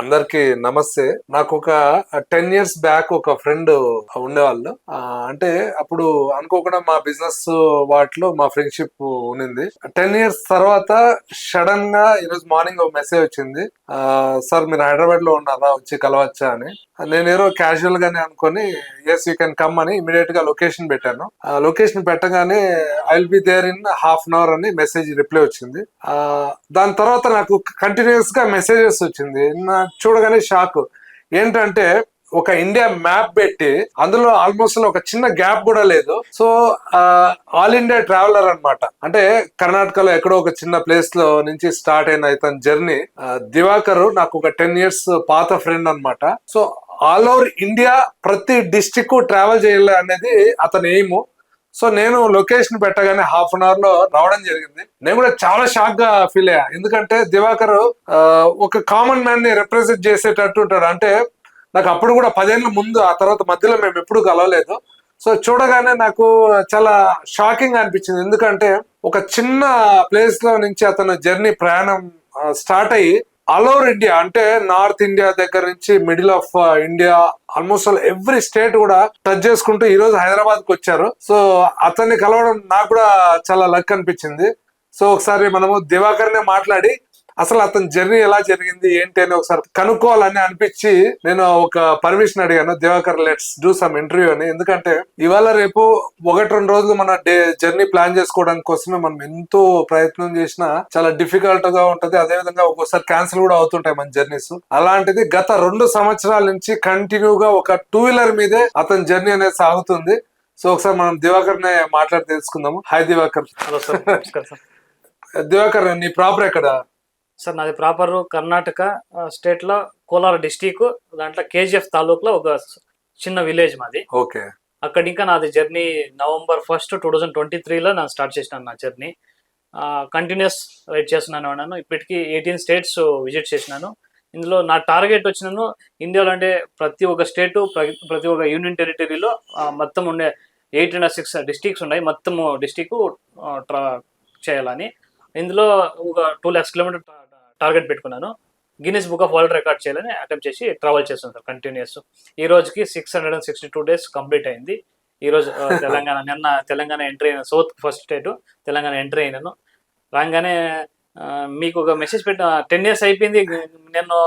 అందరికి నమస్తే. నాకు ఒక 10 years బ్యాక్ ఒక ఫ్రెండ్ ఉండేవాళ్ళు. అంటే అప్పుడు అనుకోకుండా మా బిజినెస్ వాటిలో మా ఫ్రెండ్షిప్ ఉన్నింది. 10 years తర్వాత సడన్ గా ఈరోజు మార్నింగ్ ఒక మెసేజ్ వచ్చింది. సార్ మీరు హైదరాబాద్ లో ఉన్నారా, వచ్చి కలవచ్చా అని. నేను ఏదో క్యాజువల్ గానే అనుకొని ఎస్ యూ కెన్ కమ్ అని ఇమీడియట్ గా లొకేషన్ పెట్టాను. ఆ లొకేషన్ పెట్టగానే I will be there in half an hour అని మెసేజ్ రిప్లై వచ్చింది. దాని తర్వాత నాకు కంటిన్యూస్ గా మెసేజెస్ వచ్చింది. చూడగానే షాక్. ఏంటంటే ఒక ఇండియా మ్యాప్ పెట్టి అందులో ఆల్మోస్ట్ ఒక చిన్న గ్యాప్ కూడా లేదు. సో ఆల్ ఇండియా ట్రావెలర్ అన్నమాట. అంటే కర్ణాటకలో ఎక్కడో ఒక చిన్న ప్లేస్ లో నుంచి స్టార్ట్ అయిన ఇతని జర్నీ. దివాకర్ నాకు ఒక 10 years పాత ఫ్రెండ్ అన్నమాట. సో ఆల్ ఓవర్ ఇండియా ప్రతి డిస్టిక్ ట్రావెల్ చేయాలి అనేది అతని ఎయిమ్. సో నేను లొకేషన్ పెట్టగానే హాఫ్ అన్ అవర్ లో రావడం జరిగింది. నేను కూడా చాలా షాక్ గా ఫీల్ అయ్యా. ఎందుకంటే దివాకర్ ఒక కామన్ మ్యాన్ ని రిప్రజెంట్ చేసేటట్టు ఉంటాడు. అంటే నాకు అప్పుడు కూడా 10 ఏళ్ల ముందు, ఆ తర్వాత మధ్యలో మేము ఎప్పుడు కలవలేదు. సో చూడగానే నాకు చాలా షాకింగ్ అనిపించింది. ఎందుకంటే ఒక చిన్న ప్లేస్ లో నుంచి అతను జర్నీ ప్రయాణం స్టార్ట్ అయ్యి ఆల్ ఓవర్ ఇండియా, అంటే నార్త్ ఇండియా దగ్గర నుంచి middle of India almost every state కూడా టచ్ చేసుకుంటూ ఈ రోజు హైదరాబాద్ కు వచ్చారు. సో అతన్ని కలవడం నాకు కూడా చాలా లక్ అనిపించింది. సో ఒకసారి మనము దివాకర్ నే మాట్లాడి అసలు అతని జర్నీ ఎలా జరిగింది ఏంటి అని ఒకసారి కనుక్కోవాలని అనిపించి నేను ఒక పర్మిషన్ అడిగాను. Diwakar, let's do some interview అని. ఎందుకంటే ఇవాళ రేపు 1-2 రోజులు మన జర్నీ ప్లాన్ చేసుకోవడానికి కోసమే మనం ఎంతో ప్రయత్నం చేసినా చాలా డిఫికల్ట్ గా ఉంటది. అదే విధంగా ఒక్కోసారి క్యాన్సిల్ కూడా అవుతుంటాయి మన జర్నీస్. అలాంటిది గత 2 సంవత్సరాల నుంచి కంటిన్యూగా ఒక 2 వీలర్ మీదే అతని జర్నీ అనేది సాగుతుంది. సో ఒకసారి మనం దివాకర్ నే మాట్లాడి తెలుసుకుందాము. హాయ్ దివాకర్. హలో సార్, నమస్కారం సార్. దివాకర్, నీ ప్రాపర్ ఎక్కడ? సార్ నాది ప్రాపర్ కర్ణాటక స్టేట్ లో కోలార్ డిస్టిక్, దాంట్లో కేజీఎఫ్ తాలూకులో ఒక చిన్న విలేజ్ మాది. ఓకే. అక్కడ ఇంకా నాది జర్నీ November 1st, 2023లో నేను స్టార్ట్ చేసినాను నా జర్నీ. కంటిన్యూస్ రైడ్ చేస్తున్నాను. ఇప్పటికీ 18 స్టేట్స్ విజిట్ చేసినాను. ఇందులో నా టార్గెట్ వచ్చినాను ఇండియాలో అంటే ప్రతి ఒక్క స్టేటు, ప్రతి ఒక్క యూనియన్ టెరిటరీలో మొత్తం ఉండే 806 డిస్టిక్స్ ఉన్నాయి. మొత్తము డిస్టిక్ చేయాలని ఇందులో ఒక 2 lakhs కిలోమీటర్ టార్గెట్ పెట్టుకున్నాను. Guinness book of world record చేయాలని అటెంప్ట్ చేసి ట్రావెల్ చేస్తాను సార్ కంటిన్యూస్. ఈ రోజుకి 662 days కంప్లీట్ అయింది. ఈ రోజు తెలంగాణ, నిన్న తెలంగాణ ఎంట్రీ అయిన south first state Telangana entry అయినాను. రాగానే మీకు ఒక మెసేజ్ పెట్టిన 10 years అయిపోయింది, నేను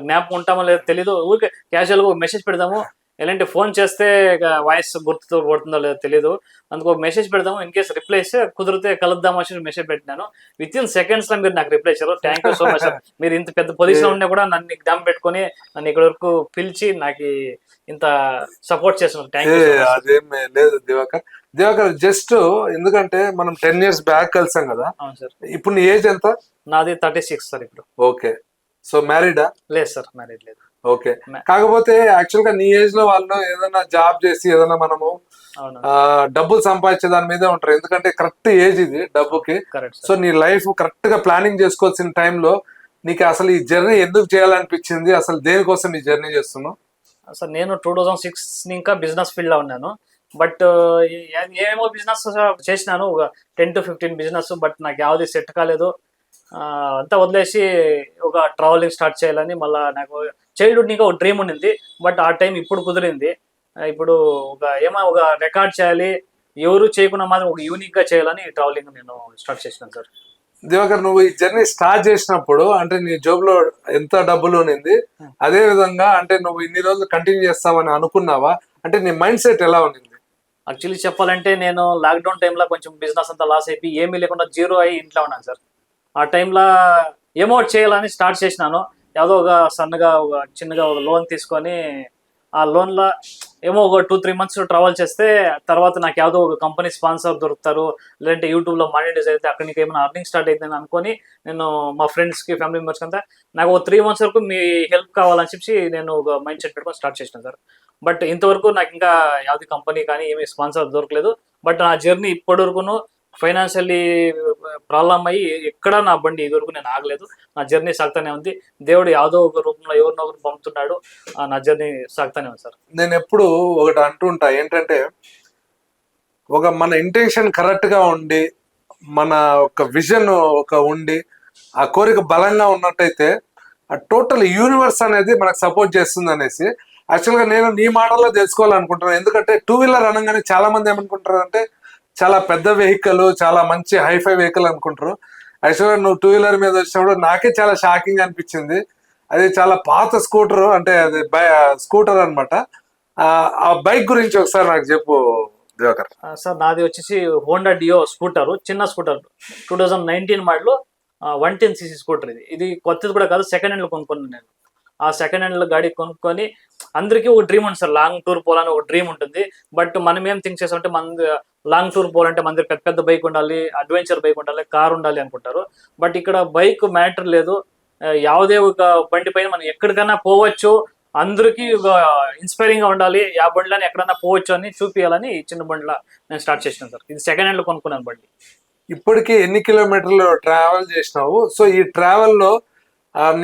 జ్ఞాపకం ఉంటామో లేదో తెలీదు, ఊరికే క్యాజువల్గా ఒక మెసేజ్ పెడదాము, ఎలాంటి ఫోన్ చేస్తే వాయిస్ గుర్తు పడుతుందో లేదో తెలీదు, అందుకు ఒక మెసేజ్ పెడదాము, ఇన్ కేసు రిప్లై ఇస్తే కుదిరితే కలుద్దాం అని మెసేజ్ పెట్టినాను. విత్ ఇన్ సెకండ్స్ లో మీరు నాకు రిప్లై ఇచ్చారు. Thank you so much sir. మీరు ఇంత పెద్ద పొజిషన్ ఉండే కూడా నన్ను జ్ఞాపకం పెట్టుకొని నన్ను ఇక్కడ వరకు పిలిచి నాకు ఇంత సపోర్ట్ చేస్తున్నారు. Thank you. అదేం లేదు దివాకర్. దివాకర్ జస్ట్ ఎందుకంటే మనం 10 years బ్యాక్ కలిసాం కదా. అవును సార్. ఇప్పుడు నీ ఏజ్ ఎంత? నాది 36 సార్ ఇప్పుడు. ఓకే. సో మ్యారీడా? లేదు సార్, మ్యారీడ్ లేదు. ఓకే. కాకపోతే యాక్చువల్ గా నీ ఏజ్ లో వాళ్ళు ఏదైనా జాబ్ చేసి ఏదైనా మనము డబ్బులు సంపాదించే దాని మీదే ఉంటారు. ఎందుకంటే కరెక్ట్ ఏజ్ ఇది డబ్బుకి. సో నీ లైఫ్ కరెక్ట్ గా ప్లానింగ్ చేసుకోవాల్సిన టైంలో నీకు అసలు ఈ జర్నీ ఎందుకు చేయాలనిపించింది? అసలు దేనికోసం ఈ జర్నీ చేస్తున్నావు? సార్ నేను 2006 ఇంకా బిజినెస్ ఫీల్డ్ లో ఉన్నాను. బట్ ఏమేమో బిజినెస్ చేసినాను, ఒక 10 to 15 బిజినెస్. బట్ నాకు యావది సెట్ కాలేదు. అంతా వదిలేసి ఒక ట్రావెలింగ్ స్టార్ట్ చేయాలని, మళ్ళీ నాకు చైల్డ్హుడ్ ఇంకా ఒక డ్రీమ్ ఉండింది. బట్ ఆ టైం ఇప్పుడు కుదిరింది. ఇప్పుడు ఒక రికార్డ్ చేయాలి, ఎవరు చేయకుండా మాత్రం ఒక యూనిక్ గా చేయాలని ట్రావెలింగ్ నేను స్టార్ట్ చేసినాను సార్. దివాకర్, నువ్వు ఈ జర్నీ స్టార్ట్ చేసినప్పుడు అంటే నీ జాబ్ లో ఎంత డబ్బులు ఉన్నింది? అదే విధంగా అంటే నువ్వు ఇన్ని రోజులు కంటిన్యూ చేస్తామని అనుకున్నావా? అంటే నీ మైండ్ సెట్ ఎలా ఉన్నింది? యాక్చువల్లీ చెప్పాలంటే నేను లాక్డౌన్ టైంలో కొంచెం బిజినెస్ అంతా లాస్ అయిపోయి ఏమీ లేకుండా జీరో అయ్యి ఇంట్లో ఉన్నాను సార్. ఆ టైంలో ఏమో చేయాలని స్టార్ట్ చేసినాను. ఏదో ఒక సన్నగా చిన్నగా ఒక లోన్ తీసుకొని ఆ లోన్లో ఏమో ఒక 2-3 months ట్రావెల్ చేస్తే తర్వాత నాకు ఏదో ఒక కంపెనీ స్పాన్సర్ దొరుకుతారు, లేదంటే యూట్యూబ్లో మానిటైజ్ అయితే అక్కడ నీకు ఏమైనా అర్నింగ్ స్టార్ట్ అవుతుంది అనుకొని నేను మా ఫ్రెండ్స్కి, ఫ్యామిలీ మెంబర్స్కి అంతా నాకు ఒక 3 months వరకు మీ హెల్ప్ కావాలని చెప్పి నేను ఒక మైండ్ సెట్ పెట్టుకొని స్టార్ట్ చేసినాను సార్. బట్ ఇంతవరకు నాకు ఇంకా యావది కంపెనీ కానీ ఏమీ స్పాన్సర్ దొరకలేదు. బట్ నా జర్నీ ఇప్పటి వరకును ఫైనాన్షియల్లీ ప్రాబ్లం అయ్యి ఎక్కడ నా బండి ఇదివరకు నేను ఆగలేదు. నా జర్నీ సాగుతానే ఉంది. దేవుడు యాదో ఒక రూపంలో ఎవరినో ఒకరు పంపుతున్నాడు. నా జర్నీ సాగుతానే ఉంది సార్. నేను ఎప్పుడు ఒకటి అంటుంటా, ఏంటంటే మన ఇంటెన్షన్ కరెక్ట్ గా ఉండి, మన ఒక విజన్ ఉండి, ఆ కోరిక బలంగా ఉన్నట్టయితే టోటల్ యూనివర్స్ అనేది మనకు సపోర్ట్ చేస్తుంది అనేసి యాక్చువల్ గా నేను నీ మాటల్లో తెలుసుకోవాలనుకుంటున్నాను. ఎందుకంటే టూ వీలర్ అనగానే చాలా మంది ఏమనుకుంటారు అంటే చాలా పెద్ద వెహికల్, చాలా మంచి హైఫై వెహికల్ అనుకుంటారు. యాక్చువల్గా నువ్వు టూ వీలర్ మీద వచ్చినప్పుడు నాకే చాలా షాకింగ్ అనిపించింది. అది చాలా పాత స్కూటర్, అంటే అది స్కూటర్ అనమాట. ఆ బైక్ గురించి ఒకసారి నాకు చెప్పు దివాకర్. సార్ నాది వచ్చేసి హోండా డియో స్కూటర్, చిన్న స్కూటర్, 2019 మోడల్, 110cc స్కూటర్. ఇది కొత్తది కూడా కాదు, సెకండ్ హ్యాండ్ లో కొనుక్కున్నాను నేను. ఆ సెకండ్ హ్యాండ్ లో గాడి కొనుక్కొని, అందరికీ ఒక డ్రీమ్ ఉంటుంది సార్, లాంగ్ టూర్ పోవాలని ఒక డ్రీమ్ ఉంటుంది. బట్ మనం ఏం థింక్ చేసామంటే, మన లాంగ్ టూర్ పోవాలంటే మన దగ్గర పెద్ద పెద్ద బైక్ ఉండాలి, అడ్వెంచర్ బైక్ ఉండాలి, కార్ ఉండాలి అనుకుంటారు. బట్ ఇక్కడ బైక్ మ్యాటర్ లేదు. ಯಾವುದೇ ఒక బండి పైన మనం ఎక్కడికైనా పోవచ్చు, అందరికీ ఒక ఇన్స్పైరింగ్ గా ఉండాలి, ఆ బండిలని ఎక్కడన్నా పోవచ్చు అని చూపించాలని ఈ చిన్న బండిలా నేను స్టార్ట్ చేసినాను సార్. ఇది సెకండ్ హ్యాండ్ లో కొనుక్కున్నాను బండి. ఇప్పటికీ ఎన్ని కిలోమీటర్లు ట్రావెల్ చేసినావు? సో ఈ ట్రావెల్ లో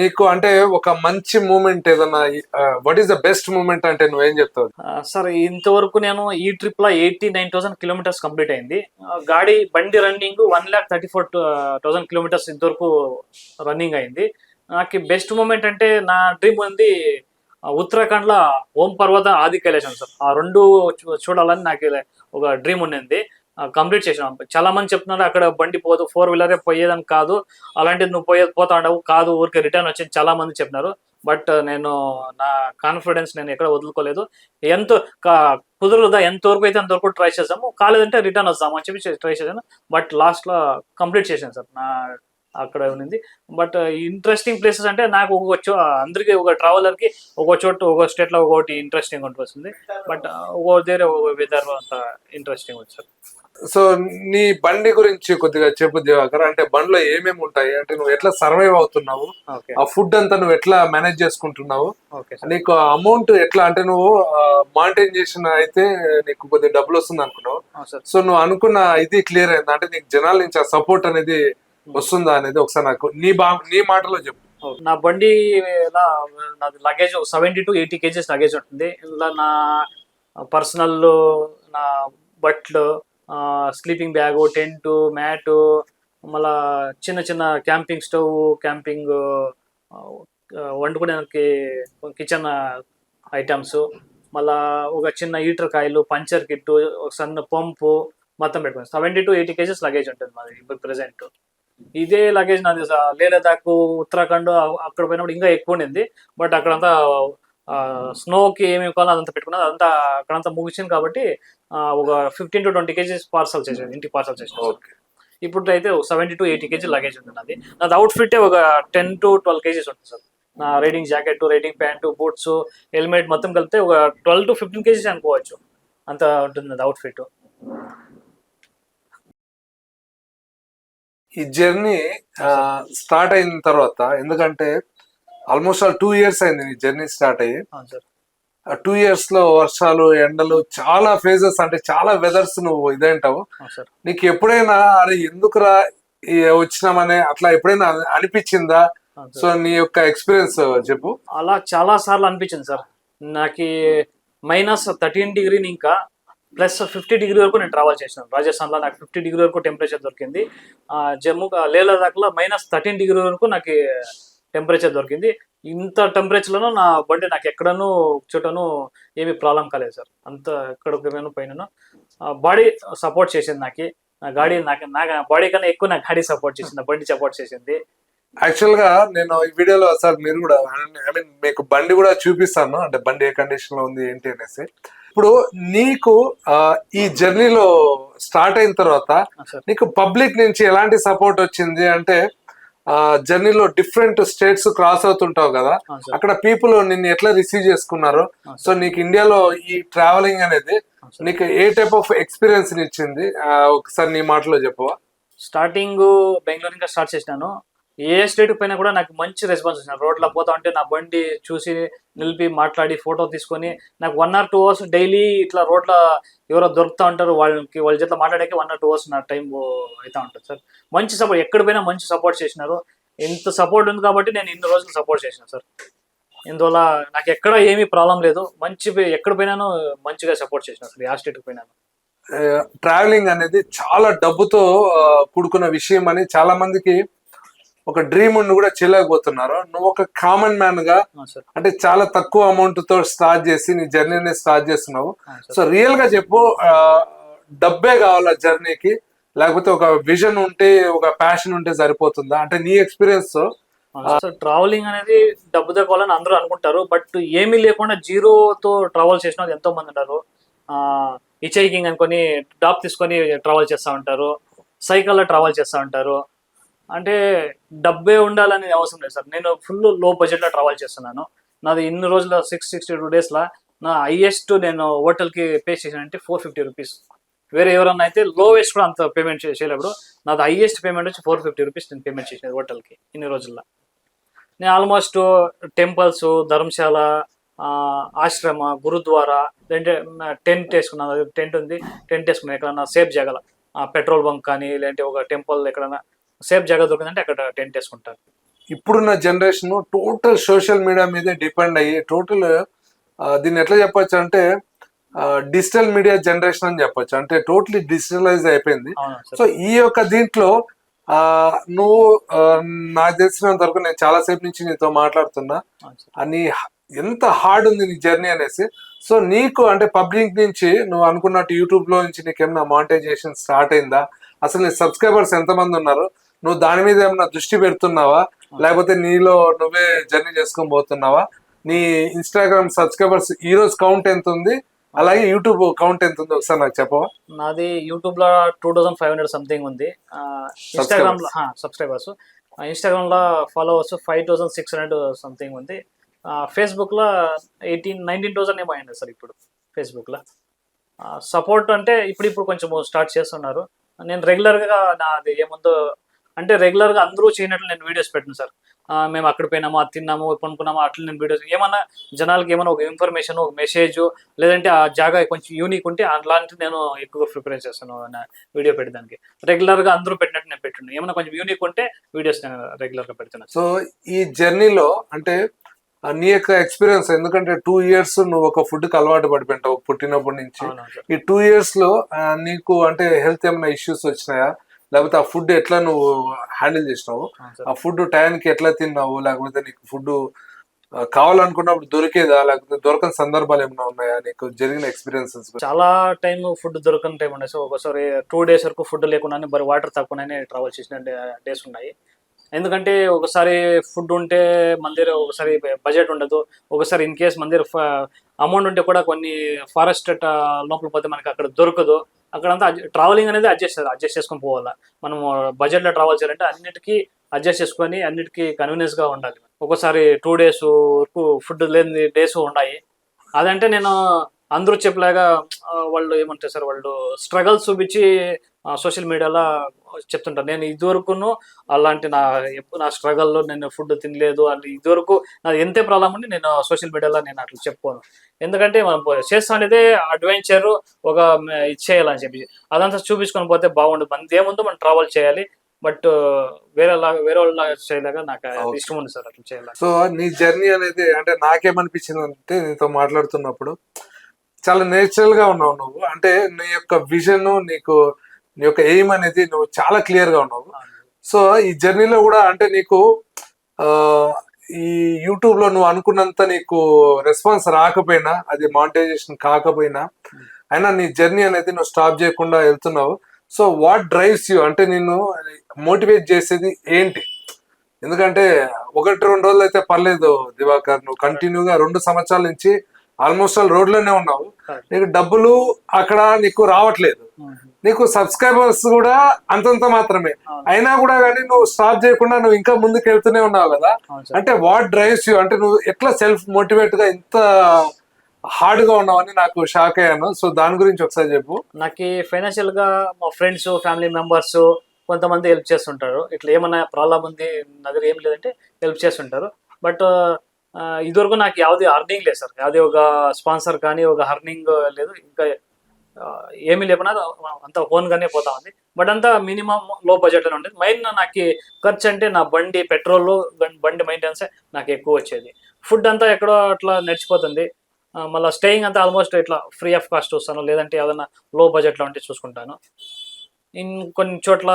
నీకు అంటే ఒక మంచి మూమెంట్ ఏదన్నా, what is the best moment అంటే నువ్వేం చెప్తావు? సార్ ఇంతవరకు నేను ఈ ట్రిప్ లో 89,000 కిలోమీటర్స్ కంప్లీట్ అయింది. గాడి బండి రన్నింగ్ 1,34,000 కిలోమీటర్స్ ఇంతవరకు రన్నింగ్ అయింది. నాకు బెస్ట్ మూమెంట్ అంటే, నా డ్రీమ్ ఉంది ఉత్తరాఖండ్ లో ఓం పర్వత, ఆది కైలాసం సార్. ఆ రెండు చూడాలని నాకు ఒక డ్రీమ్ ఉన్నది. కంప్లీట్ చేసినాం. చాలా మంది చెప్తున్నారు అక్కడ బండి పోదు, 4 వీలరే పోయేదని కాదు, అలాంటిది నువ్వు పోతా ఉండవు కాదు, ఊరికి రిటర్న్ వచ్చి చాలా మంది చెప్పినారు. బట్ నేను నా కాన్ఫిడెన్స్ నేను ఎక్కడ వదులుకోలేదు. ఎంత కుదరదా, ఎంతవరకు అయితే అంతవరకు ట్రై చేసాము, కాలేదంటే రిటర్న్ వస్తాము అని చెప్పి ట్రై చేశాను. బట్ లాస్ట్ లో కంప్లీట్ చేశాను సార్. నా అక్కడ ఉన్నింది. బట్ ఇంట్రెస్టింగ్ ప్లేసెస్ అంటే, నాకు అందరికి ఒక ట్రావెలర్ కి ఒక చోటు, ఒక స్టేట్ లో ఒకటి ఇంట్రెస్టింగ్ ఉంటుంది. బట్ ఒక దగ్గర ఒక వెదర్ అంత ఇంట్రెస్టింగ్ ఉంది సార్. సో నీ బండి గురించి కొద్దిగా చెప్పు దివాకర్. అంటే బండిలో ఏమేమి ఉంటాయి, అంటే నువ్వు ఎట్లా సర్వైవ్ అవుతున్నావు, ఆ ఫుడ్ అంతా నువ్వు ఎట్లా మేనేజ్ చేసుకుంటున్నావు, నీకు అమౌంట్ ఎట్లా, అంటే నువ్వు మానిటైజేషన్ అయితే నీకు కొద్దిగా డబ్బులు వస్తుంది అనుకున్నావు. సో నువ్వు అనుకున్న ఇది క్లియర్ అయిందా, అంటే నీకు జనాల నుంచి ఆ సపోర్ట్ అనేది వస్తుందా అనేది ఒకసారి నాకు నీ మాటలో చెప్పు. నా బండి నాది లగేజ్ 70 to 80 kgs లగేజ్ ఉంటుంది. ఇలా నా పర్సనల్, నా బట్టలు, స్లీపింగ్ బ్యాగ్, టెంట్, మ్యాట్, మళ్ళా చిన్న చిన్న క్యాంపింగ్ స్టవ్, క్యాంపింగ్ వండుకోవడానికి కిచెన్ ఐటమ్స్, మళ్ళా ఒక చిన్న హీటర్ కాయలు, పంచర్ కిట్, ఒక సన్న పంపు మొత్తం పెట్టుకుని 70 to 80 kgs లగేజ్ ఉంటుంది మాది ఇప్పుడు ప్రెసెంట్. ఇదే లగేజ్ నాది లేహ్ లదాఖ్, ఉత్తరాఖండ్ అక్కడ పోయినప్పుడు ఇంకా ఎక్కువ ఉండింది. బట్ అక్కడంతా స్నోకి ఏమేమి కావాలో అదంతా పెట్టుకున్నది, అదంతా అక్కడంతా ముగిసింది. కాబట్టి ఒక 15 to 20 kgs పార్సల్ చేసేది, ఇంటికి పార్సల్ చేసేది. ఇప్పుడు అయితే 70 to 80 kg లగేజ్ ఉంటుంది. నాది అవుట్ఫిట్ ఒక 10 to 12 kgs ఉంటుంది సార్. నా riding jacket, riding pant, boots, helmet మొత్తం కలిపితే ఒక 12 to 15 kgs అనుకోవచ్చు, అంత ఉంటుంది అది అవుట్ఫిట్. ఈ జర్నీ స్టార్ట్ అయిన తర్వాత, ఎందుకంటే ఆల్మోస్ట్ 2 years అయింది నీ జర్నీ స్టార్ట్ అయ్యి. 2 years లో వర్షాలు, ఎండలు, చాలా ఫేజెస్, అంటే చాలా వెదర్స్ నువ్వు ఇదేంటావు. నీకు ఎప్పుడైనా అరే ఎందుకురా వచ్చినామనే అట్లా ఎప్పుడైనా అనిపించిందా? సో నీ యొక్క ఎక్స్పీరియన్స్ చెప్పు. అలా చాలా సార్లు అనిపించింది సార్. నాకు -13 ఇంకా +50 వరకు నేను ట్రావెల్ చేసినాను. రాజస్థాన్ లో నాకు 50 వరకు టెంపరేచర్ దొరికింది. జమ్మూ లేహ్ లదాఖ్ లో -13 వరకు నాకు టెంపరేచర్ దొరికింది. ఇంత టెంపరేచర్ లోనూ నా బండి నాకు ఎక్కడనూ చోటను ఏమి ప్రాబ్లం కాలేదు సార్. అంత ఎక్కడికి పోయినాను. బాడీ సపోర్ట్ చేసింది నాకు. నా గాడి నా బాడీ కన్నా ఎక్కువ నా గాడి సపోర్ట్ చేసింది, బండి సపోర్ట్ చేసింది. యాక్చువల్ గా నేను ఈ వీడియోలో సార్ మీరు కూడా, ఐ మీన్ మీకు బండి కూడా చూపిస్తాను, అంటే బండి ఏ కండిషన్ లో ఉంది ఏంటి అనేసి. ఇప్పుడు నీకు ఈ జర్నీలో స్టార్ట్ అయిన తర్వాత నీకు పబ్లిక్ నుంచి ఎలాంటి సపోర్ట్ వచ్చింది? అంటే జర్నీలో డిఫరెంట్ స్టేట్స్ క్రాస్ అవుతుంటావు కదా, అక్కడ పీపుల్ నిన్ను ఎట్లా రిసీవ్ చేసుకున్నారు? సో నీకు ఇండియాలో ఈ ట్రావెలింగ్ అనేది నీకు ఏ టైప్ ఆఫ్ ఎక్స్పీరియన్స్ ఇచ్చింది, ఒకసారి నీ మాటలో చెప్పవా? స్టార్టింగ్ బెంగళూరు ఇంకా స్టార్ట్ చేసినాను. ఏ స్టేట్ పైన కూడా నాకు మంచి రెస్పాన్స్ వచ్చిన. రోడ్లో పోతా ఉంటే నా బండి చూసి నిలిపి మాట్లాడి ఫోటో తీసుకొని, నాకు 1 or 2 hours డైలీ ఇట్లా రోడ్లో ఎవరో దొరుకుతూ ఉంటారు, వాళ్ళ చేత మాట్లాడాక 1 or 2 hours నా టైం అవుతా ఉంటుంది సార్. మంచి సపోర్ట్, ఎక్కడ పోయినా మంచి సపోర్ట్ చేసినారు. ఇంత సపోర్ట్ ఉంది కాబట్టి నేను ఇన్ని రోజులు సపోర్ట్ చేసిన సార్. ఇందువల్ల నాకు ఎక్కడ ఏమీ ప్రాబ్లం లేదు. ఎక్కడ పోయినాను మంచిగా సపోర్ట్ చేసిన సార్. ఆ స్టేట్కి పోయినాను. ట్రావెలింగ్ అనేది చాలా డబ్బుతో కూడుకున్న విషయం అని చాలా మందికి ఒక డ్రీమ్ ఉండి కూడా చేయలేకపోతున్నారు. నువ్వు ఒక కామన్ మ్యాన్ గా సార్. అంటే చాలా తక్కువ అమౌంట్ తో స్టార్ట్ చేసి నీ జర్నీని స్టార్ట్ చేస్తున్నావు. సో రియల్ గా చెప్పు, డబ్బే కావాలా జర్నీకి, లేకపోతే ఒక విజన్ ఉంటే ఒక ప్యాషన్ ఉంటే సరిపోతుందా? అంటే నీ ఎక్స్పీరియన్స్. ట్రావెలింగ్ అనేది డబ్బుతో కావాలని అందరూ అనుకుంటారు, బట్ ఏమీ లేకుండా జీరోతో ట్రావెల్ చేసిన వాళ్ళు ఎంతో మంది ఉన్నారు. హిచైకింగ్ అనుకొని డాప్ తీసుకొని ట్రావెల్ చేస్తూ ఉంటారు, సైకిల్లో ట్రావెల్ చేస్తూ ఉంటారు. అంటే డబ్బే ఉండాలని అవసరం లేదు సార్. నేను ఫుల్ లో బడ్జెట్లో ట్రావెల్ చేస్తున్నాను. నాది ఇన్ని రోజుల 662 డేస్లో నా హైయెస్ట్ నేను హోటల్కి పే చేసానంటే 450 రూపీస్. వేరే ఎవరన్నా అయితే లోవెస్ట్ కూడా అంత పేమెంట్ చేయలేప్పుడు, నాది హైయెస్ట్ పేమెంట్ వచ్చి 450 రూపీస్ నేను పేమెంట్ చేసినది హోటల్కి ఇన్ని రోజుల్లో. నేను ఆల్మోస్ట్ టెంపుల్స్, ధర్మశాల, ఆశ్రమ, గురుద్వారా, లేదంటే టెంట్ వేసుకున్నాను. టెంట్ ఉంది, టెంట్ వేసుకున్నాను ఎక్కడన్నా సేఫ్ జగల, పెట్రోల్ బంక్ కానీ లేదంటే ఒక టెంపుల్ ఎక్కడన్నా సేఫ్ జగ దొరికిందంటే అక్కడ టెంట్ వేసుకుంటాను. ఇప్పుడున్న జనరేషన్ టోటల్ సోషల్ మీడియా మీదే డిపెండ్ అయ్యి టోటల్ దీన్ని ఎట్లా చెప్పొచ్చు అంటే డిజిటల్ మీడియా జనరేషన్ అని చెప్పొచ్చు. అంటే టోటలీ డిజిటలైజ్ అయిపోయింది. సో ఈ యొక్క దీంట్లో నువ్వు నాకు తెలిసినంత వరకు నేను చాలా సేపు నుంచి నీతో మాట్లాడుతున్నా, అని ఎంత హార్డ్ ఉంది నీ జర్నీ అనేసి. సో నీకు అంటే పబ్లిక్ నుంచి నువ్వు అనుకున్నట్టు యూట్యూబ్ లో నుంచి నీకేమైనా మానిటైజేషన్ స్టార్ట్ అయిందా? అసలు నీ సబ్స్క్రైబర్స్ ఎంతమంది ఉన్నారు? నువ్వు దాని మీద ఏమైనా దృష్టి పెడుతున్నావా, లేకపోతే నీలో నువ్వే జర్నీ చేసుకొని పోతున్నావా? నీ ఇన్స్టాగ్రామ్ సబ్స్క్రైబర్స్ ఈ రోజు కౌంట్ ఎంత ఉంది, అలాగే యూట్యూబ్ కౌంట్ ఎంత ఉంది ఒకసారి నాకు చెప్పవా? నాది యూట్యూబ్ లో 2500 సంథింగ్ ఉంది. ఇన్స్టాగ్రామ్ లో సబ్స్క్రైబర్స్, ఇన్స్టాగ్రామ్ లో ఫాలోవర్స్ 5600 సంథింగ్ ఉంది. ఫేస్బుక్ లో 19,000 ఏమో అయింది సార్ ఇప్పుడు ఫేస్బుక్ లో. సపోర్ట్ అంటే ఇప్పుడు కొంచెం స్టార్ట్ చేస్తున్నారు. నేను రెగ్యులర్ గా నాది ఏముందో అంటే రెగ్యులర్ గా అందరూ చేయనట్లు నేను వీడియోస్ పెట్టను సార్. మేము అక్కడ పోయినాము, అది తిన్నాము, కొనుక్కున్నాము, అట్లా నేను వీడియోస్ ఏమన్నా జనాలకి ఏమైనా ఒక ఇన్ఫర్మేషన్, ఒక మెసేజ్, లేదంటే ఆ జాగా కొంచెం యూనిక్ ఉంటే అలాంటివి నేను ఎక్కువగా ప్రిఫరెన్స్ చేస్తాను నా వీడియో పెట్టడానికి. రెగ్యులర్ గా అందరూ పెట్టినట్టు నేను పెట్టిన ఏమైనా కొంచెం యూనిక్ ఉంటే వీడియోస్ నేను రెగ్యులర్ గా పెడుతున్నాను. సో ఈ జర్నీలో అంటే నీ యొక్క ఎక్స్పీరియన్స్, ఎందుకంటే 2 years నువ్వు ఒక ఫుడ్ కి అలవాటు పడిపోయింటావు పుట్టినప్పటి నుంచి. ఈ 2 years లో నీకు అంటే హెల్త్ ఏమైనా ఇష్యూస్ వచ్చినాయా, లేకపోతే ఆ ఫుడ్ ఎట్లా నువ్వు హ్యాండిల్ చేసినావు? ఆ ఫుడ్ టైంకి ఎట్లా తిన్నావు, లేకపోతే నీకు ఫుడ్ కావాలనుకున్నప్పుడు దొరికేదా, లేకపోతే దొరకని సందర్భాలు ఏమైనా ఉన్నాయా నీకు జరిగిన ఎక్స్పీరియన్సెస్? చాలా టైం ఫుడ్ దొరకని టైం ఉన్నాయి. సో ఒకసారి 2 days వరకు ఫుడ్ లేకుండానే మరి వాటర్ తక్కువనే ట్రావెల్ చేసిన డేస్ ఉన్నాయి. ఎందుకంటే ఒకసారి ఫుడ్ ఉంటే మన దగ్గర ఒకసారి బడ్జెట్ ఉండదు, ఒకసారి ఇన్ కేస్ మన దగ్గర అమౌంట్ ఉంటే కూడా కొన్ని ఫారెస్ట్ లోపల పోతే మనకి అక్కడ దొరకదు. అక్కడంతా ట్రావెలింగ్ అనేది అడ్జస్ట్ చేసుకొని పోవాలా. మనం బడ్జెట్లో ట్రావెల్ చేయాలంటే అన్నిటికీ అడ్జస్ట్ చేసుకొని అన్నిటికీ కన్వీనియన్స్గా ఉండాలి. ఒకసారి 2 days వరకు ఫుడ్ లేని డేస్ ఉన్నాయి. అదంటే నేను అందరూ చెప్పలేగా వాళ్ళు ఏమంటారు సార్, వాళ్ళు స్ట్రగల్స్ చూపించి సోషల్ మీడియాలో చెప్తుంటారు. నేను ఇదివరకును అలాంటి నా స్ట్రగల్లో నేను ఫుడ్ తినలేదు అని ఇదివరకు నాది ఎంతే ప్రాబ్లం ఉండి నేను సోషల్ మీడియాలో నేను అట్లా చెప్పుకోను. ఎందుకంటే మనం చేస్తాం అనేది అడ్వెంచర్, ఒక ఇచ్చేయాలని చెప్పి అదంతా చూపించుకొని పోతే బాగుండదు. మనది ఏముందో మనం ట్రావెల్ చేయాలి, బట్ వేరే వాళ్ళ చేయలేక నాకు ఇష్టం ఉంది సార్ అట్లా చేయాలి. సో నీ జర్నీ అనేది అంటే నాకేమనిపించింది అంటే నీతో మాట్లాడుతున్నప్పుడు చాలా నేచురల్ గా ఉన్నావు నువ్వు. అంటే నీ యొక్క విజన్, నీ యొక్క ఎయిమ్ అనేది నువ్వు చాలా క్లియర్ గా ఉన్నావు. సో ఈ జర్నీలో కూడా అంటే నీకు ఈ యూట్యూబ్ లో నువ్వు అనుకున్నంత నీకు రెస్పాన్స్ రాకపోయినా, అది మానిటైజేషన్ కాకపోయినా, అయినా నీ జర్నీ అనేది నువ్వు స్టాప్ చేయకుండా వెళ్తున్నావు. సో వాట్ డ్రైవ్స్ యూ, అంటే నిన్ను మోటివేట్ చేసేది ఏంటి? ఎందుకంటే 1-2 రోజులు అయితే పర్లేదు దివాకర్, నువ్వు కంటిన్యూగా 2 సంవత్సరాల నుంచి ఆల్మోస్ట్ ఆల్ రోడ్లోనే ఉన్నావు. నీకు డబ్బులు అక్కడ నీకు రావట్లేదు, నీకు సబ్స్క్రైబర్స్ కూడా అంతంత మాత్రమే, అయినా కూడా కానీ నువ్వు స్టాప్ చేయకుండా నువ్వు ఇంకా ముందుకు వెళ్తూనే ఉన్నావు కదా. అంటే వాట్ డ్రైవ్స్ యూ, అంటే నువ్వు ఎట్లా సెల్ఫ్ మోటివేట్ గా ఇంత హార్డ్ గా ఉన్నావని నాకు షాక్ అయ్యాను. సో దాని గురించి ఒకసారి చెప్పు. నాకు ఫైనాన్షియల్ గా మా ఫ్రెండ్స్, ఫ్యామిలీ మెంబర్స్ కొంతమంది హెల్ప్ చేస్తుంటారు. ఇట్లా ఏమన్నా ప్రాబ్లం ఉంది నా దగ్గర ఏం లేదంటే హెల్ప్ చేస్తుంటారు. బట్ ఇదివరకు నాకు యావది అర్నింగ్ లేదు సార్, యావది ఒక స్పాన్సర్ కానీ ఒక అర్నింగ్ లేదు, ఇంకా ఏమీ లేకున్నా అంత ఓన్గానే పోతా ఉంది. బట్ అంతా మినిమం లో బడ్జెట్లో ఉండేది. మెయిన్ నాకు ఖర్చు అంటే నా బండి పెట్రోల్, బండి మెయింటెనెన్స్ నాకు ఎక్కువ వచ్చేది. ఫుడ్ అంతా ఎక్కడో అట్లా నడిచిపోతుంది. మళ్ళీ స్టేయింగ్ అంతా ఆల్మోస్ట్ ఇట్లా ఫ్రీ ఆఫ్ కాస్ట్ వస్తాను, లేదంటే ఏదైనా లో బడ్జెట్లో ఉంటే చూసుకుంటాను. కొన్ని చోట్ల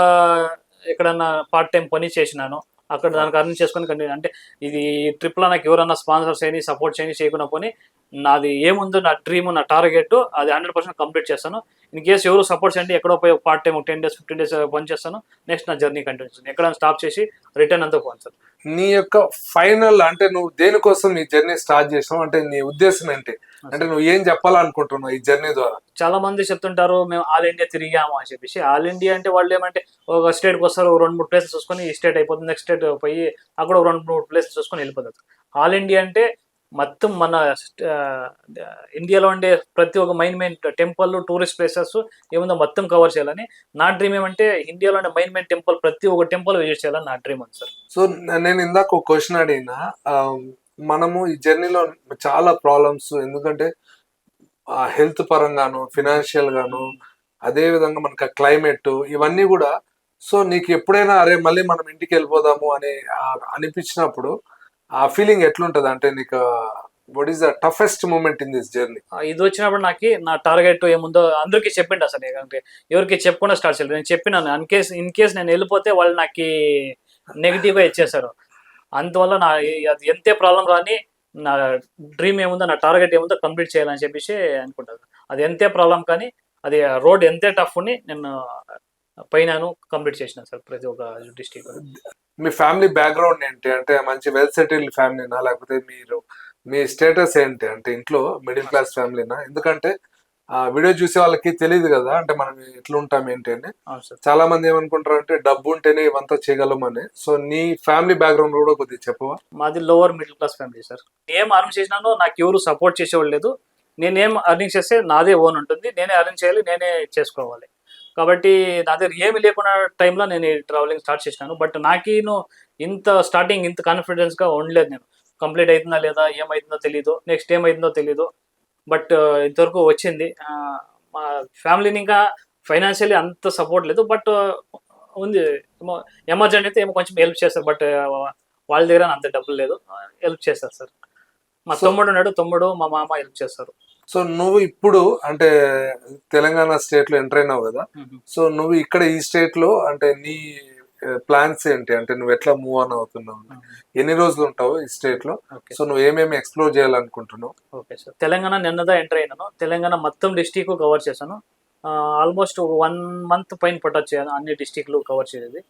ఎక్కడన్నా పార్ట్ టైం పని చేసినాను, అక్కడ దానికి అర్న్ చేసుకొని కంటిన్యూ అంటే ఇది ట్రిప్లో నాకు ఎవరన్నా స్పాన్సర్స్ చేయని సపోర్ట్ చేయని చేయకుండా పోనీ నాది ఏముందో నా డ్రీమ్ నా టార్గెట్ అది 100% కంప్లీట్ చేస్తాను. ఇన్ కేసు ఎవరు సపోర్ట్ చేయండి ఎక్కడో పోయి పార్ట్ టైం 10 days 15 days పని చేస్తాను. నెక్స్ట్ నా జర్నీ కంటిన్యూ చేస్తాను. ఎక్కడైనా స్టాప్ చేసి రిటర్న్ అంతా పోను సార్. నీ యొక్క ఫైనల్ అంటే నువ్వు దేనికోసం ఈ జర్నీ స్టార్ట్ చేసినావు, అంటే నీ ఉద్దేశం ఏంటి, అంటే నువ్వు ఏం చెప్పాలనుకుంటున్నావు ఈ జర్నీ ద్వారా? చాలా మంది చెప్తుంటారు మేము ఆల్ ఇండియా తిరిగాము అని చెప్పేసి. ఆల్ ఇండియా అంటే వాళ్ళు ఏమంటే ఒక స్టేట్కి వస్తారు, 2-3 ప్లేసెస్ చూసుకొని ఈ స్టేట్ అయిపోతుంది, నెక్స్ట్ స్టేట్ పోయి అక్కడ 2-3 ప్లేసెస్ చూసుకొని వెళ్ళిపోతారు. ఆల్ ఇండియా అంటే మొత్తం మన ఇండియాలో ఉండే ప్రతి ఒక్క మెయిన్ టెంపుల్ టూరిస్ట్ ప్లేసెస్ ఏముందో మొత్తం కవర్ చేయాలని నా డ్రీమ్. ఏమంటే ఇండియాలో ఉండే మెయిన్ టెంపుల్ ప్రతి ఒక్క టెంపుల్ విజిట్ చేయాలని నా డ్రీమ్ ఉంది సార్. సో నేను ఇందాక ఒక క్వశ్చన్ అడిగినా, మనము ఈ జర్నీలో చాలా ప్రాబ్లమ్స్, ఎందుకంటే హెల్త్ పరంగాను ఫినాన్షియల్ గాను అదే విధంగా మనకు క్లైమేట్ ఇవన్నీ కూడా. సో నీకు ఎప్పుడైనా అరే మళ్ళీ మనం ఇంటికి వెళ్ళిపోదాము అని అనిపించినప్పుడు ఆ ఫీలింగ్ ఎట్లుంటది, అంటే నీకు what is the toughest moment in this journey? ఇది వచ్చినప్పుడు నాకు నా టార్గెట్ ఏముందో అందరికీ చెప్పిండు అసలు. అంటే ఎవరికి చెప్పకుండా స్టార్ట్ చేయలేదు. నేను చెప్పినాను ఇన్ కేస్ నేను వెళ్ళిపోతే వాళ్ళు నాకు నెగిటివ్గా ఇచ్చేసారు. అందువల్ల అది ఎంతే ప్రాబ్లం రాని నా డ్రీమ్ ఏముందో నా టార్గెట్ ఏముందో కంప్లీట్ చేయాలని చెప్పేసి అనుకుంటాను. అది ఎంతే ప్రాబ్లం కానీ అది రోడ్ ఎంతే టఫ్ అని నేను పైన కంప్లీట్ చేసిన సార్ ప్రతి ఒక్క డిస్ట్రిక్ట్. మీ ఫ్యామిలీ బ్యాక్గ్రౌండ్ ఏంటి, అంటే మంచి వెల్ సెటిల్డ్ ఫ్యామిలీనా, లేకపోతే మీ స్టేటస్ ఏంటి, అంటే ఇంట్లో మిడిల్ క్లాస్ ఫ్యామిలీనా? ఎందుకంటే ఆ వీడియో చూసే వాళ్ళకి తెలియదు కదా, అంటే మనం ఎట్లా ఉంటాం ఏంటి అని. చాలా మంది ఏమనుకుంటారు అంటే డబ్బు ఉంటేనే ఇవంతా చేయగలమని. సో నీ ఫ్యామిలీ బ్యాక్గ్రౌండ్ కూడా కొద్దిగా చెప్పవా? మాది lower middle class family sir. ఏం అర్న్ చేసినానో నాకు ఎవరు సపోర్ట్ చేసేవాళ్ళు లేదు. నేనేం అర్నింగ్ చేస్తే నాదే ఓన్ ఉంటుంది, నేనే అర్న్ చేయాలి, నేనే చేసుకోవాలి. కాబట్టి నా దగ్గర ఏమి లేకున్న టైంలో నేను ట్రావెలింగ్ స్టార్ట్ చేసినాను. బట్ నాకేను ఇంత స్టార్టింగ్ ఇంత కాన్ఫిడెన్స్గా ఉండలేదు. నేను కంప్లీట్ అవుతుందా లేదా, ఏమవుతుందో తెలీదు, నెక్స్ట్ ఏమవుతుందో తెలీదు. బట్ ఇంతవరకు వచ్చింది. మా ఫ్యామిలీని ఇంకా ఫైనాన్షియల్లీ అంత సపోర్ట్ లేదు, బట్ ఉంది. ఎమర్జెన్సీ అయితే ఏమో కొంచెం హెల్ప్ చేస్తారు. బట్ వాళ్ళ దగ్గర అంత డబ్బులు లేదు, హెల్ప్ చేస్తారు సార్. మా తమ్ముడు ఉన్నాడు, తమ్ముడు మా మామ హెల్ప్ చేస్తారు. సో నువ్వు ఇప్పుడు అంటే తెలంగాణ స్టేట్ లో ఎంటర్ అయినావు కదా, సో నువ్వు ఇక్కడ ఈ స్టేట్ లో అంటే నీ ప్లాన్స్ ఏంటి, అంటే నువ్వు ఎట్లా మూవ్ ఆన్ అవుతున్నావు, ఎన్ని రోజులు ఉంటావు ఈ స్టేట్ లో, సో నువ్వు ఏమేమి ఎక్స్ప్లోర్ చేయాలనుకుంటున్నావు? ఓకే సార్, తెలంగాణ నిన్నదా ఎంటర్ అయినాను. తెలంగాణ మొత్తం డిస్టిక్ కవర్ చేశాను. ఆల్మోస్ట్ 1 month పైన పట్టొచ్చు అన్ని డిస్టిక్లు కవర్ చేసేది.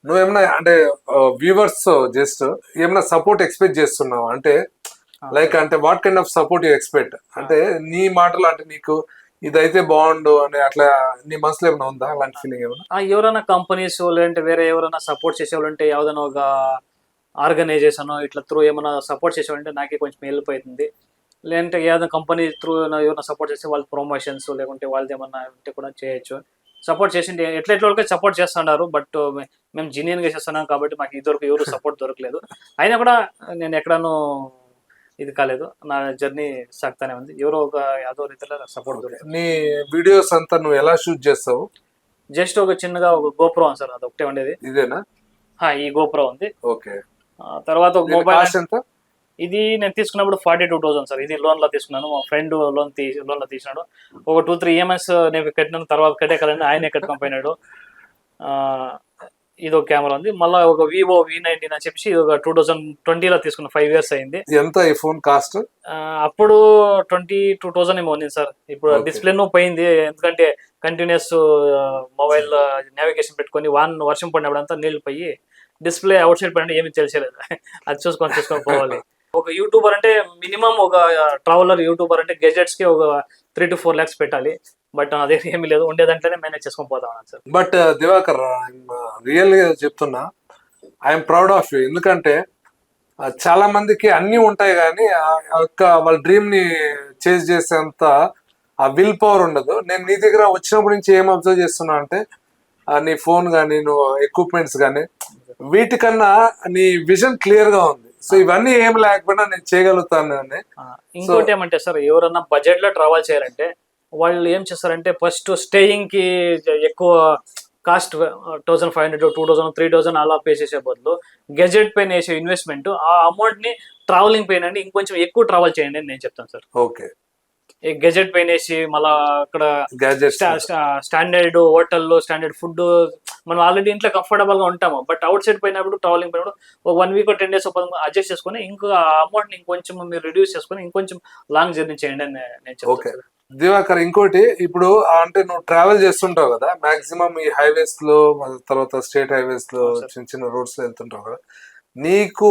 నువ్వేమన్నా అంటే వ్యూవర్స్ జస్ట్ ఏమైనా సపోర్ట్ ఎక్స్పెక్ట్ చేస్తున్నావు, అంటే లైక్ అంటే what kind of support you expect, అంటే నీ మాటలు అంటే నీకు ఇదైతే బాగుండు అని అట్లా నీ మనసులో ఏమైనా ఉందా అలాంటి ఫీలింగ్ ఏమైనా? ఎవరైనా కంపెనీస్ లేదంటే వేరే ఎవరైనా సపోర్ట్ చేసేవాళ్ళు ఉంటే, ఏదైనా ఒక ఆర్గనైజేషన్ ఇట్లా త్రూ ఏమైనా సపోర్ట్ చేసేవాళ్ళంటే నాకే కొంచెం హెల్ప్ అవుతుంది. లేదంటే ఏదైనా కంపెనీ త్రూ ఎవరైనా సపోర్ట్ చేస్తే వాళ్ళ ప్రమోషన్స్ లేకుంటే వాళ్ళది ఏమన్నా ఉంటే కూడా చేయొచ్చు. సపోర్ట్ చేసింది ఎట్లా వాళ్ళకి సపోర్ట్ చేస్తున్నారు. బట్ మేము జెన్యూన్గా చేస్తున్నాం కాబట్టి మాకు ఇదివరకు ఎవరు సపోర్ట్ దొరకలేదు. అయినా కూడా నేను ఎక్కడనూ ఇది కాలేదు, నా జర్నీ సాగుతానే ఉంది. ఎవరో ఒక యాదో రీతిలో సపోర్ట్ దొరుకుతుంది. నీ వీడియోస్ అంతా నువ్వు ఎలా షూట్ చేస్తావు? జస్ట్ ఒక చిన్నగా ఒక గోప్రో ఉంది సార్, అది ఒకటే ఉండేది. ఇదేనా? ఈ గోప్రో ఉంది. ఓకే. తర్వాత ఒక మొబైల్ ఎంత? ఇది నేను తీసుకున్నప్పుడు 42,000 సార్. ఇది లోన్ లో తీసుకున్నాను. మా ఫ్రెండ్ లోన్ లో తీసినాడు. ఒక 2-3 EMIs నేను కట్టినాను. తర్వాత కట్టే కదండి ఆయనే కట్టుకొని పోయినాడు. ఇది ఒక కెమెరా ఉంది. మళ్ళీ ఒక వివో V19 అని చెప్పి ఒక 2020లో తీసుకున్న, 5 years అయింది. ఎంత ఈ ఫోన్ కాస్ట్? అప్పుడు 22,000 ఏమో ఉంది సార్. ఇప్పుడు డిస్ప్లే పోయింది, ఎందుకంటే కంటిన్యూస్ మొబైల్ నావిగేషన్ పెట్టుకొని వర్షం పడినప్పుడంతా నీళ్ళు పోయి డిస్ప్లే అవుట్ సైడ్ పడిన ఏమి తెలియలేదు. అది చూసుకొని పోవాలి. ఒక యూట్యూబర్ అంటే మినిమం ఒక ట్రావెలర్ యూట్యూబర్ అంటే గెజెట్స్ కి ఒక 3 to 4 lakhs పెట్టాలి. బట్ అదే ఏమి లేదు, ఉండేదంటేనే మేనేజ్ చేసుకొని పోతా ఉన్నాను సార్. బట్ దివాకర్, రియల్ గా చెప్తున్నా, ఐఎమ్ ప్రౌడ్ ఆఫ్ యూ. ఎందుకంటే చాలా మందికి అన్ని ఉంటాయి కానీ వాళ్ళ డ్రీమ్ ని చేజ్ చేసేంత ఆ విల్ పవర్ ఉండదు. నేను నీ దగ్గర వచ్చినప్పటి నుంచి ఏం అబ్జర్వ్ చేస్తున్నా అంటే నీ ఫోన్ కానీ నువ్వు ఎక్విప్మెంట్స్ కానీ వీటికన్నా నీ విజన్ క్లియర్ గా ఉంది. సో ఇవన్నీ ఏం లేకపోయినా నేను చేయగలుగుతాను అని. ఇంకోటి ఏమంటే సార్, ఎవరన్నా బడ్జెట్ లో ట్రావెల్ చేయాలంటే వాళ్ళు ఏం చేస్తారంటే ఫస్ట్ స్టేయింగ్ కి ఎక్కువ కాస్ట్ 1,500, 2,000, 3,000 అలా పే చేసే బదులు గెజెట్ పైన వేసే ఇన్వెస్ట్మెంట్ ఆ అమౌంట్ ని ట్రావెలింగ్ పైన అండి ఇంకొంచెం ఎక్కువ ట్రావెల్ చేయండి అని నేను చెప్తాను సార్. ఓకే. గెజెట్ పైన వేసి మళ్ళా అక్కడ స్టాండర్డ్ హోటల్లో స్టాండర్డ్ ఫుడ్ మనం ఆల్రెడీ ఇంట్లో కంఫర్టబుల్ గా ఉంటాము, బట్ అవుట్ సైడ్ పోయినప్పుడు ట్రావెలింగ్ పోయినప్పుడు ఒక 1 వీక్ 10 డేస్ అడ్జస్ట్ చేసుకుని ఇంకో అమౌంట్ ఇంకొంచెం మీరు రిడ్యూస్ చేసుకుని ఇంకొంచెం లాంగ్ జర్నీ చేయండి అని నేను ఓకే చెప్తాను సార్. దివాకర్, ఇంకోటి ఇప్పుడు అంటే నువ్వు ట్రావెల్ చేస్తుంటావు కదా మాక్సిమం ఈ హైవేస్ లో, తర్వాత స్టేట్ హైవేస్ లో, అవును సార్. చిన్న చిన్న రోడ్స్ లో వెళ్తుంటావు కదా, నీకు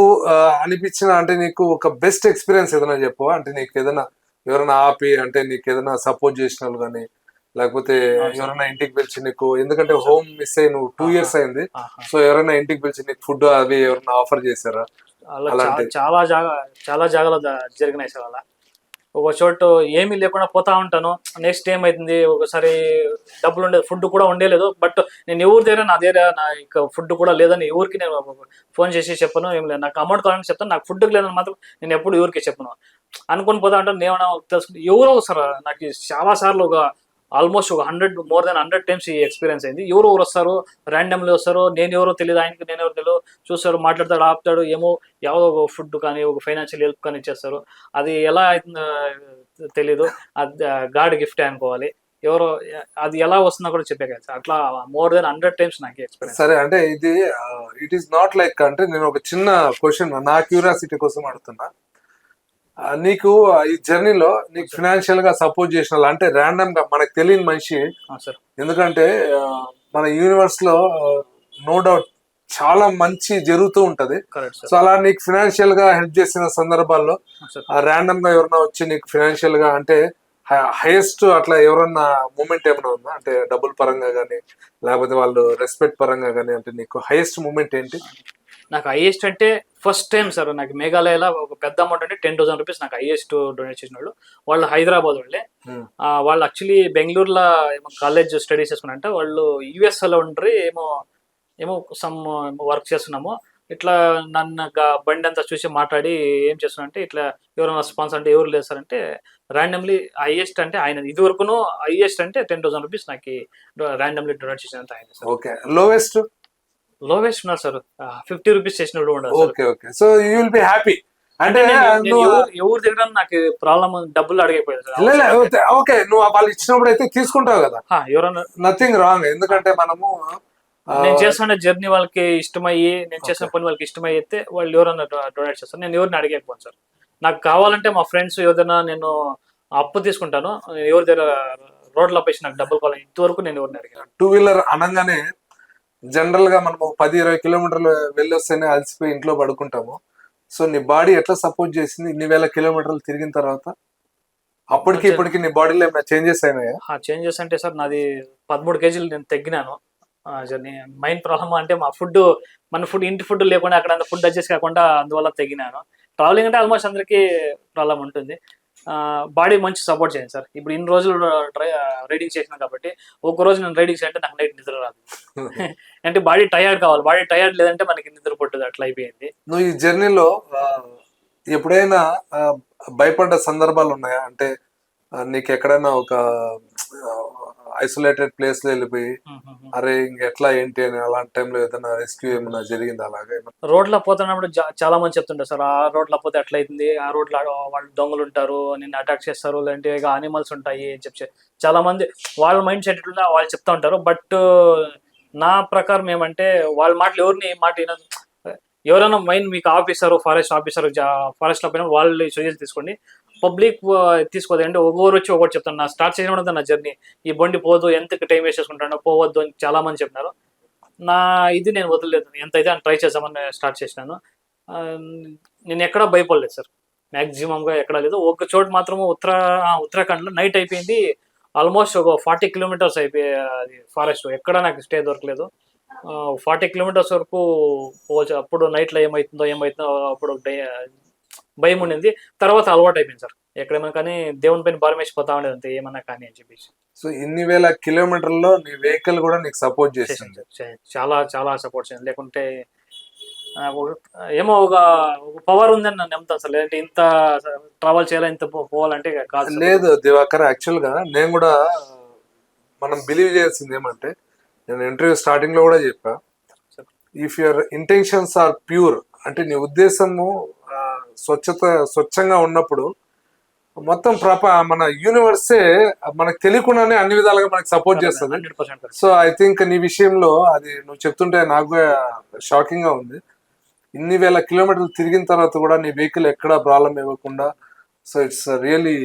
అనిపించిన అంటే నీకు ఒక బెస్ట్ ఎక్స్పీరియన్స్ ఏదైనా చెప్పు. అంటే నీకు ఏదైనా ఎవరైనా ఆపి అంటే నీకు ఏదైనా సపోర్ట్ చేసిన వాళ్ళు కానీ, లేకపోతే అవును సార్. ఎవరైనా ఇంటికి పిలిచి నీకు, ఎందుకంటే అవును సార్. హోమ్ మిస్ అయ్యి నువ్వు 2 years అయింది, ఆహా. సో ఎవరైనా ఇంటికి పిలిచి నీకు ఫుడ్ అవి ఎవరైనా ఆఫర్ చేశారా అలా అలాంటి? చాలా జాగాలో జరిగినాయి సార్ అలా. ఒక చోటు ఏమీ లేకుండా పోతా ఉంటాను, నెక్స్ట్ ఏమైతుంది ఒకసారి డబ్బులు ఉండేది, ఫుడ్ కూడా ఉండేలేదు, బట్ నేను ఎవరి దగ్గర నా దగ్గర నా ఇక ఫుడ్ కూడా లేదని ఎవరికి నేను ఫోన్ చేసి చెప్పను, ఏం లేదు నాకు అమౌంట్ కావాలని చెప్తాను, నాకు ఫుడ్ లేదని మాత్రం నేను ఎప్పుడు ఎవరికి చెప్పను. అనుకుని పోతా ఉంటాను, నేను తెలుసుకుంటే ఎవరో సార్ నాకు చాలా సార్లు ఆల్మోస్ట్ ఒక 100 ఈ ఎక్స్పీరియన్స్ అయింది. ఎవరు వస్తారు, ర్యాండమ్లీ వస్తారు, నేను ఎవరో తెలియదు, ఆయనకి నేను ఎవరు తెలియదు, చూస్తారు, మాట్లాడతాడు, ఆపుతాడు, ఏమో ಯಾವುದೋ ఒక ఫుడ్ కానీ ఒక ఫైనాన్షియల్ హెల్ప్ కానీ ఇచ్చేస్తారు. అది ఎలా అవుతుందో తెలీదు, అది గాడ్ గిఫ్ట్ అనుకోవాలి. ఎవరో అది ఎలా వస్తుందో కూడా చెప్పే కదా సార్. అట్లా మోర్ దెన్ 100 నాకు ఎక్స్పీరియన్స్. సరే, అంటే ఇది ఇట్ ఈస్ నాట్ లైక్, అంటే నేను ఒక చిన్న క్వశ్చన్ నా క్యూరియాసిటీ కోసం అడుగుతున్నా. నీకు ఈ జర్నీలో నీకు ఫినాన్షియల్ గా సపోర్ట్ చేసిన వాళ్ళు, అంటే ర్యాండమ్ గా మనకు తెలియని మనిషి, సార్. ఎందుకంటే మన యూనివర్స్ లో నో డౌట్ చాలా మంచి జరుగుతూ ఉంటది. Correct so sir. అలా నీకు ఫినాన్షియల్ గా హెల్ప్ చేసిన సందర్భాల్లో సార్. ర్యాండమ్ గా ఎవరైనా వచ్చి నీకు ఫినాన్షియల్ గా అంటే హైయెస్ట్ అట్లా ఎవరన్నా మూమెంట్ ఏమైనా ఉందా, అంటే డబ్బుల పరంగా కానీ, లేకపోతే వాళ్ళు రెస్పెక్ట్ పరంగా కానీ, అంటే నీకు హైయెస్ట్ మూమెంట్ ఏంటి? నాకు హైయెస్ట్ అంటే ఫస్ట్ టైం సార్, నాకు మేఘాలయలో ఒక పెద్ద అమౌంట్ అంటే 10,000 రూపీస్ నాకు హైయెస్ట్ డొనేట్ చేసిన వాళ్ళు హైదరాబాద్ వాళ్ళే. వాళ్ళు యాక్చువల్లీ బెంగళూరులో ఏమో కాలేజ్ స్టడీస్ చేసుకున్నారంట, వాళ్ళు యూఎస్ఏలో ఉంటారు, ఏమో ఏమో సమ్ వర్క్ చేస్తున్నాము. ఇట్లా నన్ను బండి అంతా చూసి మాట్లాడి ఏం చేస్తున్నా అంటే, ఇట్లా ఎవరైనా స్పాన్సర్ అంటే ఎవరు లేదు సార్ అంటే, ర్యాండమ్లీ హైయెస్ట్ అంటే ఆయన, ఇది వరకును హైయెస్ట్ అంటే 10,000 రూపీస్ నాకు ర్యాండమ్లీ డొనేట్ చేసినంత ఆయన సార్. Okay, lowest? లోవెస్ట్ ఉన్నారు సార్, 50 రూపీస్ చేసినప్పుడు ఉండదు sir. Okay okay, so you will be happy. అంటే నేను ఎవరి దగ్గర నాకు ప్రాబ్లమ్ డబ్బులు అడిగిపోయింది సార్. ఓకే, నువ్వు వాళ్ళు ఇచ్చినప్పుడు అయితే తీసుకుంటావు కదా, ఎవరన్నా నథింగ్ రాంగ్. ఎందుకంటే మనము నేను చేస్తున్న జర్నీ వాళ్ళకి ఇష్టమయ్యి, నేను చేసిన పని వాళ్ళకి ఇష్టమైతే వాళ్ళు ఎవరన్నా డొనేట్ చేస్తారు, నేను ఎవరిని అడిగకపోను సార్. నాకు కావాలంటే మా ఫ్రెండ్స్ ఏదైనా నేను అప్పు తీసుకుంటాను, ఎవరి దగ్గర రోడ్ల పై నాకు డబ్బులు కావాలి, ఇంతవరకు నేను ఎవరిని అడిగాను. 2 వీలర్ అనగానే జనరల్ గా మనం 10-20 కిలోమీటర్లు వెళ్ళి వస్తేనే అలసిపోయి ఇంట్లో పడుకుంటాము. సో నీ బాడీ ఎట్లా సపోర్ట్ చేసింది ఇన్ని వేల కిలోమీటర్లు తిరిగిన తర్వాత? అప్పటికి ఇప్పటికి నీ బాడీలో ఏమైనా చేంజెస్ అయినాయా? చేంజెస్ అంటే సార్, నాది 13 కేజీలు నేను తగ్గినాను. జర్నీ మెయిన్ ప్రాబ్లమ్ అంటే మన ఫుడ్ ఇంటి ఫుడ్ లేకుండా అక్కడ ఫుడ్ అడ్జస్ట్ కాకుండా అందువల్ల తగ్గినాను. ట్రావెలింగ్ అంటే ఆల్మోస్ట్ అందరికీ ప్రాబ్లం ఉంటుంది. బాడీ మంచి సపోర్ట్ చేయండి సార్. ఇప్పుడు ఇన్ని రోజులు రైడింగ్ చేసినా కాబట్టి, ఒక రోజు నేను రైడింగ్ చేయాలంటే నాకు నైట్ నిద్ర రాదు. అంటే బాడీ టయర్డ్ కావాలి, బాడీ టయర్డ్ లేదంటే మనకి నిద్ర పట్టదు, అట్లా అయిపోయింది. నువ్వు ఈ జర్నీలో ఎప్పుడైనా భయపడ్డ సందర్భాలు ఉన్నాయా? అంటే నీకు ఎక్కడైనా ఒక ఐసోలేటెడ్ ప్లేస్ లో వెళ్ళిపోయి అరే ఇంకెట్లా ఏంటి అని అలాంటి టైంలో ఏదైనా రెస్క్యూ ఏమైనా జరిగింది అలాగే? రోడ్లో పోతున్నప్పుడు చాలా మంది చెప్తుంటారు సార్, ఆ రోడ్లో పోతే అట్లా అవుతుంది, ఆ రోడ్లో వాళ్ళు దొంగలు ఉంటారు, నిన్ను అటాక్ చేస్తారు, లేదంటే అనిమల్స్ ఉంటాయి అని చెప్పి చాలా మంది వాళ్ళ మైండ్ సెట్ ఎట్లుంటే వాళ్ళు చెప్తా ఉంటారు. బట్ నా ప్రకారం ఏమంటే, వాళ్ళ మాటలు ఎవరిని మాట ఎవరైనా మైండ్ మీకు ఆఫీసర్ ఫారెస్ట్ లో పోయినా వాళ్ళు సజెషన్ తీసుకోండి, పబ్లిక్ తీసుకోదు. అంటే ఒక్కొరు వచ్చి ఒకటి చెప్తాను, నా స్టార్ట్ చేయడం నా జర్నీ, ఈ బండి పోదు, ఎంత టైం వేస్ట్ చేసుకుంటానో పోవద్దు అని చాలా మంది చెప్పినారు. నా ఇది నేను వదలలేదు, ఎంత అయితే ట్రై చేద్దామని స్టార్ట్ చేసినాను. నేను ఎక్కడా భయపడలేదు సార్, మ్యాక్సిమంగా ఎక్కడా లేదు. ఒక చోటు మాత్రము ఉత్తరాఖండ్లో నైట్ అయిపోయింది, ఆల్మోస్ట్ ఒక 40 కిలోమీటర్స్ అయిపోయి అది ఫారెస్ట్, ఎక్కడ నాకు స్టే దొరకలేదు. 40 కిలోమీటర్స్ వరకు పోవచ్చు. అప్పుడు నైట్లో ఏమవుతుందో అప్పుడు భయం ఉండింది. తర్వాత అలవాటు అయిపోయింది సార్, ఎక్కడేమన్నా కానీ దేవుని పైన భారం వేసిపోతా ఉండేది అంతే, ఏమన్నా కానీ అని చెప్పేసి. సో ఇన్ని వేల కిలోమీటర్లో నీ వెహికల్ కూడా నీకు సపోర్ట్ చేసింది? చాలా చాలా సపోర్ట్ చేసింది. లేకుంటే ఏమో ఒక పవర్ ఉందని నన్ను నమ్ముతాను సార్, లేదంటే ఇంత ట్రావెల్ చేయాలి, ఇంత పోవాలంటే కాదు. లేదు దివాకర్, యాక్చువల్ గా నేను కూడా మనం బిలీవ్ చేయాల్సింది ఏమంటే, నేను ఇంటర్వ్యూ స్టార్టింగ్ లో కూడా చెప్పా, if your intentions are pure, అంటే నీ ఉద్దేశము స్వచ్ఛంగా ఉన్నప్పుడు మొత్తం మన యూనివర్సే మనకు తెలియకుండానే అన్ని విధాలుగా మనకి సపోర్ట్ చేస్తుంది. 100% సో ఐ థింక్ నీ విషయంలో అది నువ్వు చెప్తుంటే నాకు షాకింగ్ గా ఉంది. ఇన్ని వేల కిలోమీటర్లు తిరిగిన తర్వాత కూడా నీ వెహికల్ ఎక్కడా ప్రాబ్లం ఇవ్వకుండా, సో ఇట్స్ రియలీ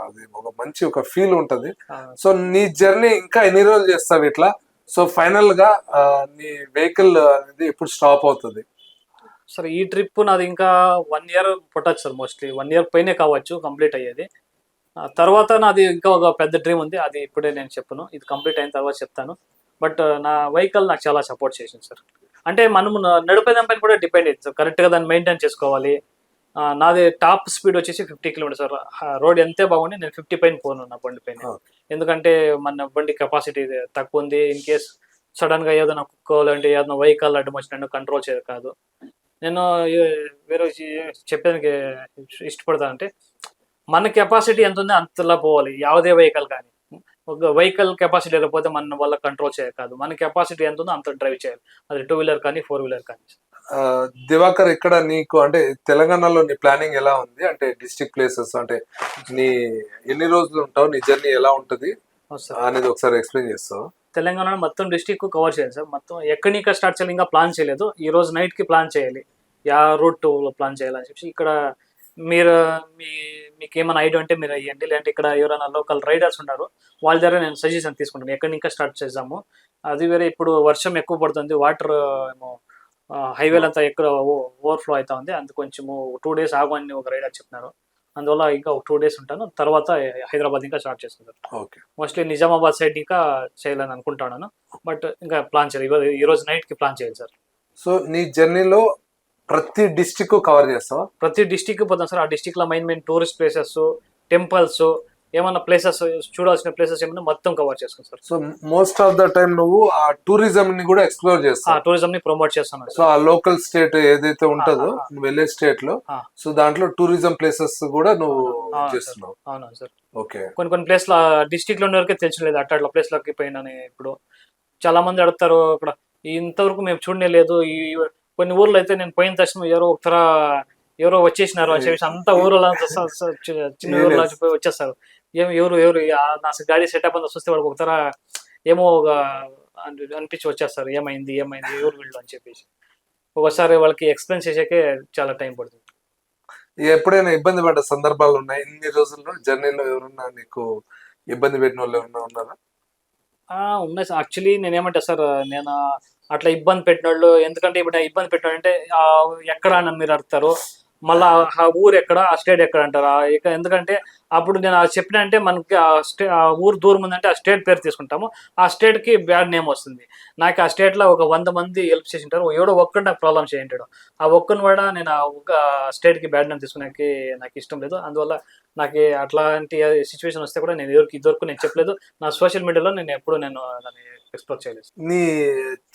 అది ఒక మంచి ఒక ఫీల్ ఉంటది. సో నీ జర్నీ ఇంకా ఎన్ని రోజులు చేస్తావు ఇట్లా? సో ఫైనల్ గా నీ వెహికల్ అనేది ఎప్పుడు స్టాప్ అవుతుంది? సార్ ఈ ట్రిప్ నాది ఇంకా 1 ఇయర్ పట్టచ్చు సార్, మోస్ట్లీ 1 ఇయర్ పైనే కావచ్చు కంప్లీట్ అయ్యేది. తర్వాత నాది ఇంకా ఒక పెద్ద డ్రీమ్ ఉంది, అది ఇప్పుడే నేను చెప్పను, ఇది కంప్లీట్ అయిన తర్వాత చెప్తాను. బట్ నా వెహికల్ నాకు చాలా సపోర్ట్ చేసింది సార్. అంటే మనము నడిపే దానిపైన కూడా డిపెండ్ అవుతుంది సార్, కరెక్ట్గా దాన్ని మెయింటైన్ చేసుకోవాలి. నాది టాప్ స్పీడ్ వచ్చేసి 50 కిలోమీటర్స్ సార్. రోడ్ ఎంతే బాగుండి నేను 50 పైన పోను నా బండి పైన. ఎందుకంటే మన బండి కెపాసిటీ తక్కువ ఉంది. ఇన్ కేస్ సడన్ గా ఏదైనా కుక్కోవాలంటే ఏదైనా వెహికల్ అడ్డం వచ్చినట్టు కంట్రోల్ చేయదు కాదు. నేను వేరే చెప్పడానికి ఇష్టపడతానంటే మన కెపాసిటీ ఎంత ఉందో అంతలా పోవాలి ಯಾವುದೇ వెహికల్ కానీ. ఒక వెహికల్ కెపాసిటీ లేకపోతే మన వల్ల కంట్రోల్ చేయదు కాదు. మన కెపాసిటీ ఎంత ఉందో అంత డ్రైవ్ చేయాలి, అది 2 వీలర్ కానీ 4 వీలర్ కానీ. దివాకర్, ఇక్కడ నీకు అంటే తెలంగాణలో నీ ప్లానింగ్ ఎలా ఉంది? అంటే డిస్ట్రిక్ట్ ప్లేసెస్ అంటే నీ ఎన్ని రోజులు ఉంటావు, నీ జర్నీ ఎలా ఉంటది అనేది ఒకసారి ఎక్స్ప్లెయిన్ చేస్తావు? తెలంగాణ మొత్తం డిస్ట్రిక్ట్ కవర్ చేయాలి సార్. మొత్తం ఎక్కడి నుంచి స్టార్ట్ చేయాలి ఇంకా ప్లాన్ చేయలేదు. ఈ రోజు నైట్ కి ప్లాన్ చేయాలి, యా రూట్ ప్లాన్ చేయాలని చెప్పి. ఇక్కడ మీరు మీకు ఏమైనా ఐడియా ఉంటే మీరు అయ్యండి, లేదంటే ఇక్కడ ఎవరైనా లోకల్ రైడర్స్ ఉన్నారు వాళ్ళ దగ్గర నేను సజెషన్ తీసుకుంటాను ఎక్కడి ఇంకా స్టార్ట్ చేద్దాము. అది వేరే ఇప్పుడు వర్షం ఎక్కువ పడుతుంది, వాటర్ ఏమో హైవేలు అంతా ఎక్కువ ఓవర్ఫ్లో అవుతా ఉంది, అందుకు కొంచెము 2 days ఆగు అని ఒక రైడర్ చెప్తున్నారు. అందువల్ల ఇంకా ఒక 2 days ఉంటాను, తర్వాత హైదరాబాద్ ఇంకా స్టార్ట్ చేస్తాను. మోస్ట్లీ నిజామాబాద్ సైడ్ ఇంకా చేయాలని అనుకుంటున్నాను, బట్ ఇంకా ప్లాన్ చేయాలి. ఈ రోజు నైట్ కి ప్లాన్ చేయాలి సార్. సో నీ జర్నీలో ప్రతి డిస్ట్రిక్ట్ కవర్ చేస్తావా? ప్రతి డిస్టిక్ పోతాం సార్. ఆ డిస్టిక్ లో మెయిన్ టూరిస్ట్ ప్లేసెస్, టెంపుల్స్, ఏమన్నా ప్లేసెస్ చూడాల్సిన ప్లేసెస్ ఏమన్నా మొత్తం కవర్ చేస్తాం sir. So most of the time నువ్వు ఆ టూరిజం ని కూడా ఎక్స్ప్లోర్ చేస్తావు, టూరిజం ని ప్రమోట్ చేస్తాను. సో ఆ లోకల్ స్టేట్ ఏదైతే ఉంటుందో నువ్వు వెళ్ళే స్టేట్ లో, సో దాంట్లో టూరిజం ప్లేసెస్ కూడా నువ్వు చేస్తున్నావు. అవునా సార్. ఓకే. కొన్ని ప్లేస్ లో డిస్టిక్ లో వరకే తెలియలేదు, అట్లా ప్లేస్ లోకి పోయినా. ఇప్పుడు చాలా మంది అడుగుతారు, అక్కడ ఇంతవరకు మేము చూడనే లేదు. ఈ కొన్ని ఊర్లో అయితే నేను పోయిన తక్షణం ఎవరో వచ్చేసినారు అని చెప్పేసి అంతా ఊర్లో చిన్న ఊర్లో వచ్చేస్తారు. ఎవరు నా గాడి సెటప్ అంతా చూస్తే వాడికి ఒకతర ఏమో అనిపించి వచ్చేస్తారు, ఏమైంది ఎవరు వీళ్ళు అని చెప్పేసి. ఒకసారి వాళ్ళకి ఎక్స్ప్లెయిన్ చేసాకే చాలా టైం పడుతుంది. ఎప్పుడైనా ఇబ్బంది పడ్డ సందర్భాలు ఉన్నాయి ఇన్ని రోజుల్లో జర్నీలో? ఎవరున్నా నీకు ఇబ్బంది పెట్టిన వాళ్ళు ఎవరన్నా ఉన్నారా? ఉన్నాయి సార్. యాక్చువల్లీ నేనేమంటా సార్, నేను అట్లా ఇబ్బంది పెట్టిన వాళ్ళు, ఎందుకంటే ఇప్పుడు ఇబ్బంది పెట్టిన అంటే ఎక్కడ అని మీరు అడుగుతారు, మళ్ళీ ఆ ఊరు ఎక్కడ, ఆ స్టేట్ ఎక్కడ అంటారు. ఎందుకంటే అప్పుడు నేను చెప్పిన అంటే మనకి ఆ ఊరు దూరం ఉందంటే ఆ స్టేట్ పేరు తీసుకుంటాము, ఆ స్టేట్ కి బ్యాడ్ నేమ్ వస్తుంది. నాకు ఆ స్టేట్ లో ఒక 100 మంది హెల్ప్ చేసి ఉంటారు, ఎవడో ఒక్కడు నాకు ప్రాబ్లమ్ చేయంటాడు. ఆ ఒక్కని కూడా నేను ఒక స్టేట్ కి బ్యాడ్ నేమ్ తీసుకునేకి నాకు ఇష్టం లేదు. అందువల్ల నాకు అట్లాంటి సిచ్యువేషన్ వస్తే కూడా నేను ఇదివరకు నేను చెప్పలేదు. నా సోషల్ మీడియాలో నేను ఎప్పుడు దాన్ని ఎక్స్ప్లోర్ చేయలేదు. నీ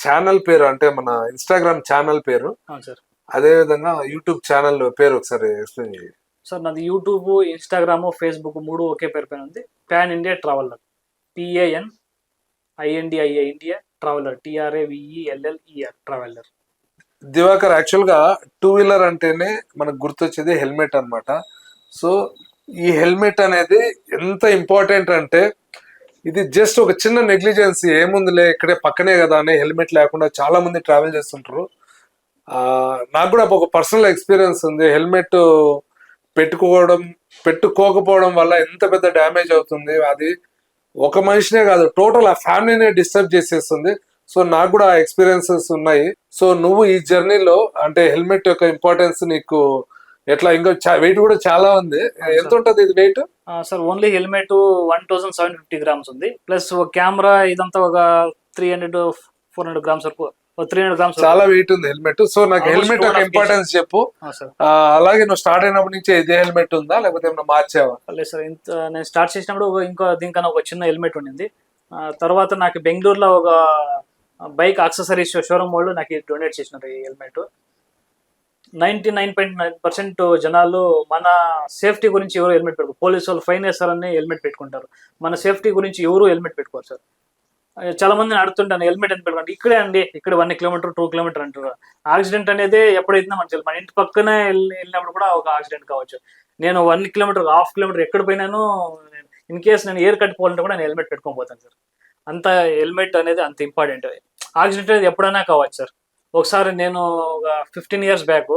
ఛానల్ పేరు అంటే మన ఇన్స్టాగ్రామ్ ఛానల్ పేరు, సార్ అదే విధంగా యూట్యూబ్ ఛానల్ పేరు ఒకసారి ఎక్స్ప్లెయిన్ చేయి సార్. నాది యూట్యూబ్, ఇన్స్టాగ్రామ్, ఫేస్బుక్ 3 ఒకే పేరు పైన ఉంది. Pan India traveller, PANINDIA India traveller, TRAVELLER traveller. Diwakar, actual గా 2 వీలర్ అంటేనే మనకు గుర్తొచ్చేది హెల్మెట్ అన్నమాట. సో ఈ హెల్మెట్ అనేది ఎంత ఇంపార్టెంట్ అంటే, ఇది జస్ట్ ఒక చిన్న నెగ్లిజెన్సీ, ఏముందిలే ఇక్కడే పక్కనే కదా అని హెల్మెట్ లేకుండా చాలా మంది ట్రావెల్ చేస్తుంటారు. నాకు కూడా ఒక పర్సనల్ ఎక్స్పీరియన్స్ ఉంది. హెల్మెట్ పెట్టుకోకపోవడం వల్ల ఎంత పెద్ద డ్యామేజ్ అవుతుంది. అది ఒక మనిషినే కాదు, టోటల్ ఆ ఫ్యామిలీనే డిస్టర్బ్ చేసేస్తుంది. సో నాకు కూడా ఎక్స్పీరియన్సెస్ ఉన్నాయి. సో నువ్వు ఈ జర్నీలో అంటే హెల్మెట్ యొక్క ఇంపార్టెన్స్ నీకు ఎట్లా? ఇంకా వెయిట్ కూడా చాలా ఉంది, ఎంత ఉంటుంది ఇది weight? Sir only helmet 1750 grams ఉంది, ప్లస్ కెమెరా ఇదంతా ఒక 300-400 grams వరకు, 300 grams చాలా వెయిట్ ఉంది హెల్మెట్. సో నాకు హెల్మెట్ యొక్క ఇంపార్టెన్స్ చెప్పు. అలాగే నువ్వు స్టార్ట్ అయినప్పటి నుంచి ఇదే హెల్మెట్ ఉందా లేకపోతే ఏమైనా మార్చావా? లేదు సార్, నేను స్టార్ట్ చేసినప్పుడు ఇంకా దీనికన్నా ఒక చిన్న హెల్మెట్ ఉండింది. తర్వాత నాకు బెంగళూరులో ఒక బైక్ యాక్సెసరీస్ షోరూమ్ వాళ్ళు నాకు డొనేట్ చేసినారు ఈ హెల్మెట్. 99.9% జనాలు మన సేఫ్టీ గురించి ఎవరు హెల్మెట్ పెట్టుకోరు. పోలీసు వాళ్ళు ఫైన్ వేస్తారని హెల్మెట్ పెట్టుకుంటారు, మన సేఫ్టీ గురించి ఎవరు హెల్మెట్ పెట్టుకోరు సార్. చాలా మందిని అడుగుతుంటాను హెల్మెట్ ఎంత పెట్టుకోండి, ఇక్కడ 1 kilometer 2 kilometer అంటారు. యాక్సిడెంట్ అనేది ఎప్పుడైతే మన ఇంటి పక్కనే వెళ్ళినప్పుడు కూడా ఒక యాక్సిడెంట్ కావచ్చు. నేను 1 కిలోమీటర్, హాఫ్ కిలోమీటర్ ఎక్కడ పోయినాను, ఇన్ కేస్ నేను ఎయిర్ కట్టుకోవాలంటే కూడా నేను హెల్మెట్ పెట్టుకొని పోతాను సార్. అంత హెల్మెట్ అనేది అంత ఇంపార్టెంట్. యాక్సిడెంట్ అనేది ఎప్పుడైనా కావచ్చు సార్. ఒకసారి నేను ఒక 15 ఇయర్స్ బ్యాక్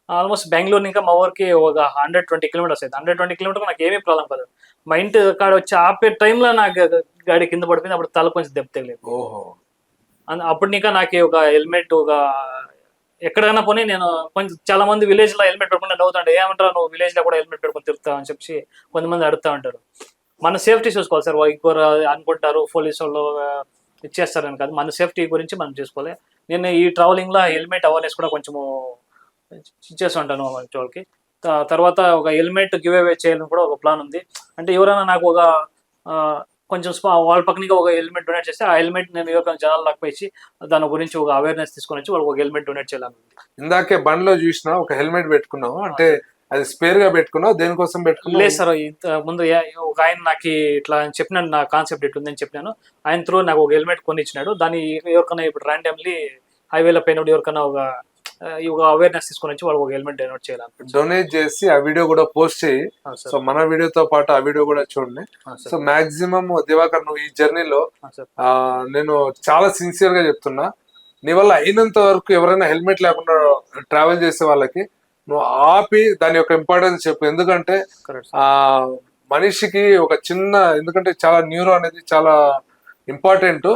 ఆల్మోస్ట్ బెంగళూరు ఇంకా మా ఊరికి ఒక 120 కిలోమీటర్స్ అయితే 120 కిలోమీటర్ నాకు ఏమీ ప్రాబ్లం కాదు. మా ఇంటి కాడ వచ్చి ఆపే టైంలో నాకు గాడి కింద పడిపోయింది. అప్పుడు తల కొంచెం దెబ్బ తగిలేదు. ఓహో. అప్పుడు ఇంకా నాకు ఒక హెల్మెట్ ఒక ఎక్కడైనా పోనీ నేను కొంచెం చాలా మంది విలేజ్ లో హెల్మెట్ పెట్టుకుంటే నవ్వుతాంటే, ఏమంటారు నువ్వు విలేజ్ లో కూడా హెల్మెట్ పెట్టుకుని తిరుగుతావు అని చెప్పి కొంతమంది అడుగుతా ఉంటారు. మన సేఫ్టీ చూసుకోవాలి సార్. ఇంకోరు అనుకుంటారు పోలీసు వాళ్ళు ఇచ్చేస్తారని కాదు, మన సేఫ్టీ గురించి మనం చూసుకోవాలి. నేను ఈ ట్రావెలింగ్ లో హెల్మెట్ అవేర్నెస్ కూడా కొంచెము ఇచ్చేసి ఉంటాను వాళ్ళకి. తర్వాత ఒక హెల్మెట్ గివ్ అవే చేయాలని కూడా ఒక ప్లాన్ ఉంది. అంటే ఎవరైనా నాకు ఒక కొంచెం వాళ్ళ పక్కన ఒక హెల్మెట్ డొనేట్ చేస్తే ఆ హెల్మెట్ నేను ఎవరికైనా జనాలు లాక్పోయి దాని గురించి ఒక అవేర్నెస్ తీసుకొని వచ్చి వాళ్ళకి ఒక హెల్మెట్ డొనేట్ చేయాలని. ఇందాకే బండిలో చూసినా ఒక హెల్మెట్ పెట్టుకున్నావు, అంటే అది స్పేర్ గా పెట్టుకున్నావు, దేనికోసం పెట్టుకున్నావు? లేదు సార్, ముందు ఒక ఆయన నాకు ఇట్లా చెప్పినాడు, నా కాన్సెప్ట్ ఇట్లుందని చెప్పినాను. ఆయన త్రూ నాకు ఒక హెల్మెట్ కొని ఇచ్చినాడు. దాన్ని ఎవరికైనా ఇప్పుడు ర్యాండమ్లీ హైవేలో పోయినప్పుడు ఎవరికైనా ఒక అవేర్నెస్ తీసుకొని వచ్చి వాళ్ళకి ఒక హెల్మెట్ డొనేట్ చేయాలి. డొనేట్ చేసి ఆ వీడియో కూడా పోస్ట్ చేయి. సో మన వీడియోతో పాటు ఆ వీడియో కూడా చూడండి. సో మాక్సిమం దివాకర్, నువ్వు ఈ జర్నీలో నేను చాలా సిన్సియర్ గా చెప్తున్నా, నీ వల్ల అయినంత వరకు ఎవరైనా హెల్మెట్ లేకుండా ట్రావెల్ చేసే వాళ్ళకి నువ్వు ఆపి దాని యొక్క ఇంపార్టెన్స్ చెప్పు. ఎందుకంటే ఆ మనిషికి ఒక చిన్న, ఎందుకంటే చాలా న్యూరో అనేది చాలా ఇంపార్టెంట్.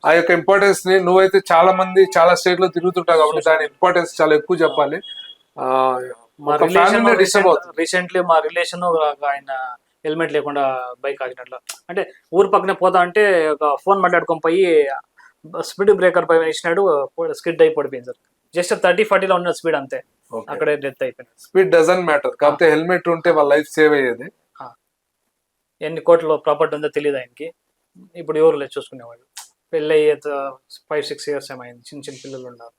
ఆ యొక్క ఇంపార్టెన్స్ ని నువ్వైతే చాలా మంది చాలా స్టేట్ లో తిరుగుతుంటావు కాబట్టి దాని ఇంపార్టెన్స్ చాలా ఎక్కువ చెప్పాలి. రీసెంట్లీ మా రిలేషన్ ఆయన హెల్మెట్ లేకుండా బైక్ ఆగినట్లు, అంటే ఊరు పక్కనే పోతా అంటే ఒక ఫోన్ మాట్లాడుకొని పోయి స్పీడ్ బ్రేకర్ పై వేసినాడు, స్కిడ్ అయి పడిపోయింది సార్. జస్ట్ 30-40లో ఉన్న స్పీడ్ అంతే, అక్కడే డెత్ అయిపోయింది. స్పీడ్ డజంట్ మ్యాటర్, కాకపోతే హెల్మెట్ ఉంటే వాళ్ళ లైఫ్ సేవ్ అయ్యేది. ఎన్ని కోట్ల ప్రాపర్టీ ఉందో తెలియదు ఆయనకి. ఇప్పుడు ఎవరు లేదు చూసుకునేవాళ్ళు. పెళ్ళి అయ్యే 5-6 ఇయర్స్ ఏమైంది, చిన్న చిన్న పిల్లలు ఉన్నారు.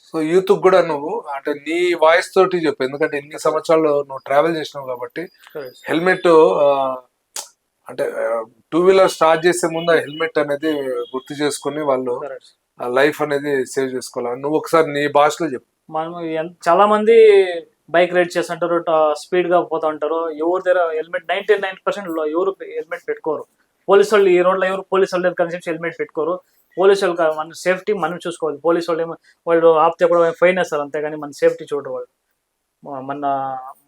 సో యూత్ కూడా నువ్వు అంటే నీ వాయిస్ తోటి చెప్పు, ఎందుకంటే ఎన్ని సంవత్సరాలు నువ్వు ట్రావెల్ చేసినావు కాబట్టి హెల్మెట్ అంటే 2 వీలర్ స్టార్ట్ చేసే ముందు ఆ హెల్మెట్ అనేది గుర్తు చేసుకుని వాళ్ళు లైఫ్ అనేది సేవ్ చేసుకోవాలి. నువ్వు ఒకసారి నీ భాషలో చెప్పు. మనం చాలా మంది బైక్ రైడ్ చేస్తుంటారు, స్పీడ్ గా పోతా ఉంటారు. ఎవరి దగ్గర హెల్మెట్ 99% ఎవరు హెల్మెట్ పెట్టుకోరు. పోలీసు వాళ్ళు ఈ రోడ్లో ఎవరు పోలీసు వాళ్ళు కన్సెప్ట్ హెల్మెట్ పెట్టుకోరు. పోలీసు వాళ్ళు మన సేఫ్టీ మనం చూసుకోవాలి. పోలీసు వాళ్ళు ఏమో వాళ్ళు ఆపితే కూడా ఫైన్ వేస్తారు, అంతేగాని మన సేఫ్టీ చూడరు వాళ్ళు.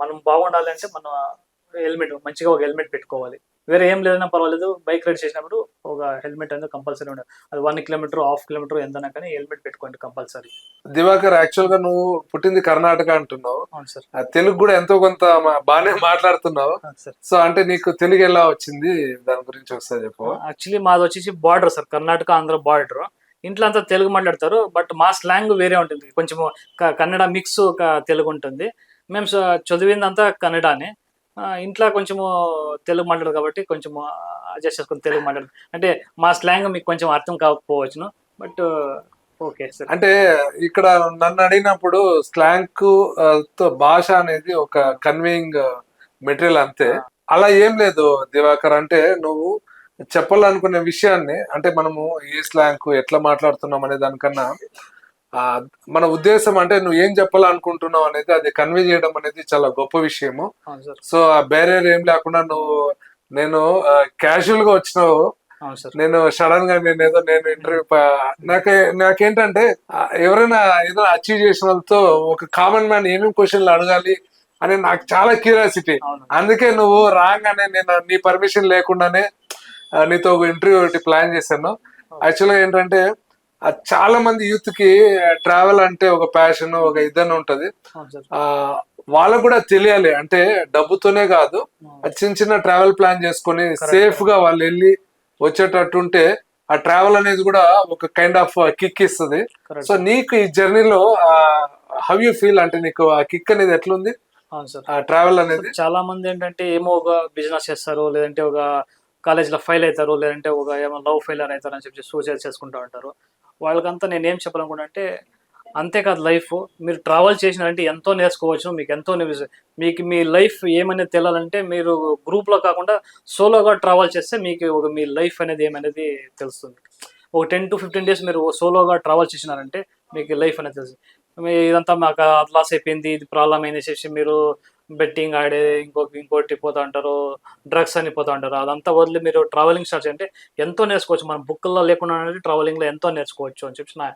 మనం బాగుండాలి అంటే మన హెల్మెట్ మంచిగా ఒక హెల్మెట్ పెట్టుకోవాలి. వేరే ఏం లేదన్నా పర్వాలేదు, బైక్ రైడ్ చేసినప్పుడు ఒక హెల్మెట్ అనేది కంపల్సరీ ఉండాలి. అది 1 కిలోమీటర్, హాఫ్ కిలోమీటర్ ఎంతనా కానీ హెల్మెట్ పెట్టుకోండి కంపల్సరీ. దివాకర్, యాక్చువల్ గా నువ్వు పుట్టింది కర్ణాటక అంటున్నావు. అవును సార్. తెలుగు కూడా ఎంతో కొంత బాగానే మాట్లాడుతున్నావు. సో అంటే నీకు తెలుగు ఎలా వచ్చింది, దాని గురించి ఒకసారి చెప్పు. యాక్చువల్లీ మాది వచ్చేసి border sir, Karnataka Andhra border. ఇంట్లో అంతా తెలుగు మాట్లాడతారు, బట్ మా స్లాంగ్ వేరే ఉంటుంది. కొంచెం కన్నడ మిక్స్ తెలుగు ఉంటుంది. మేము చదివిందంతా కన్నడనే. ఇంట్లో కొంచెము తెలుగు మాట్లాడదు కాబట్టి కొంచెం అడ్జస్ట్ చేసుకుని తెలుగు మాట్లాడదు. అంటే మా స్లాంగ్ మీకు కొంచెం అర్థం కాకపోవచ్చును, బట్ ఓకే సార్. అంటే ఇక్కడ నన్ను అడిగినప్పుడు స్లాంగ్ తో భాష అనేది ఒక కన్వేయింగ్ మెటీరియల్ అంతే, అలా ఏం లేదు దివాకర్. అంటే నువ్వు చెప్పాలనుకునే విషయాన్ని, అంటే మనము ఏ స్లాంగ్ ఎట్లా మాట్లాడుతున్నాం అనే దానికన్నా మన ఉద్దేశం అంటే నువ్వు ఏం చెప్పాలనుకుంటున్నావు అనేది అది కన్వే చేయడం అనేది చాలా గొప్ప విషయము. సో ఆ బ్యారియర్ ఏం లేకుండా నేను క్యాజువల్ గా వచ్చినావు. నేను సడన్ గా నేను ఇంటర్వ్యూ నాకేంటంటే ఎవరైనా ఏదో అచీవ్ చేసిన వాళ్ళతో ఒక కామన్ మ్యాన్ ఏమేమి క్వశ్చన్లు అడగాలి అని నాకు చాలా క్యూరియాసిటీ. అందుకే నువ్వు రాగానే నేను నీ పర్మిషన్ లేకుండానే నీతో ఒక ఇంటర్వ్యూ ఒకటి ప్లాన్ చేశాను. యాక్చువల్గా ఏంటంటే చాలా మంది యూత్ కి ట్రావెల్ అంటే ఒక ప్యాషన్, ఒక ఇదని ఉంటది. వాళ్ళకు కూడా తెలియాలి, అంటే డబ్బుతోనే కాదు, చిన్న చిన్న ట్రావెల్ ప్లాన్ చేసుకొని సేఫ్ గా వాళ్ళు వెళ్ళి వచ్చేటట్టు ఉంటే ఆ ట్రావెల్ అనేది కూడా ఒక కైండ్ ఆఫ్ కిక్ ఇస్తుంది. సో నీకు ఈ జర్నీలో హౌ యూ ఫీల్, అంటే నీకు ఆ కిక్ అనేది ఎట్లుంది ట్రావెల్ అనేది? చాలా మంది ఏంటంటే ఏమో ఒక బిజినెస్ చేస్తారు, లేదంటే ఒక కాలేజ్లో ఫెయిల్ అవుతారు, లేదంటే ఒక ఏమో లవ్ ఫెయిలర్ అవుతారు అని చెప్పి సూసైడ్ చేసుకుంటూ ఉంటారు. వాళ్ళకంతా నేను ఏం చెప్పాలనుకుంటా అంటే, అంతేకాదు లైఫ్ మీరు ట్రావెల్ చేసినారంటే ఎంతో నేర్చుకోవచ్చు. మీకు ఎంతో మీకు మీ లైఫ్ ఏమనేది తెలియాలంటే మీరు గ్రూప్లో కాకుండా సోలోగా ట్రావెల్ చేస్తే మీకు ఒక మీ లైఫ్ అనేది ఏమనేది తెలుస్తుంది. ఒక 10 to 15 days మీరు సోలోగా ట్రావెల్ చేసినారంటే మీకు లైఫ్ అనేది తెలుస్తుంది. ఇదంతా మాకు లాస్ అయిపోయింది, ఇది ప్రాబ్లం అయిన చేసి మీరు బెట్టింగ్ ఆడే ఇంకోటి పోతా ఉంటారు, డ్రగ్స్ అని పోతా ఉంటారు. అదంతా వదిలి మీరు ట్రావెలింగ్ స్టార్ట్ చేయంటే ఎంతో నేర్చుకోవచ్చు. మనం బుక్కుల్లో లేకుండా అనేది ట్రావెలింగ్‌లో ఎంతో నేర్చుకోవచ్చు అని చెప్పేసి నా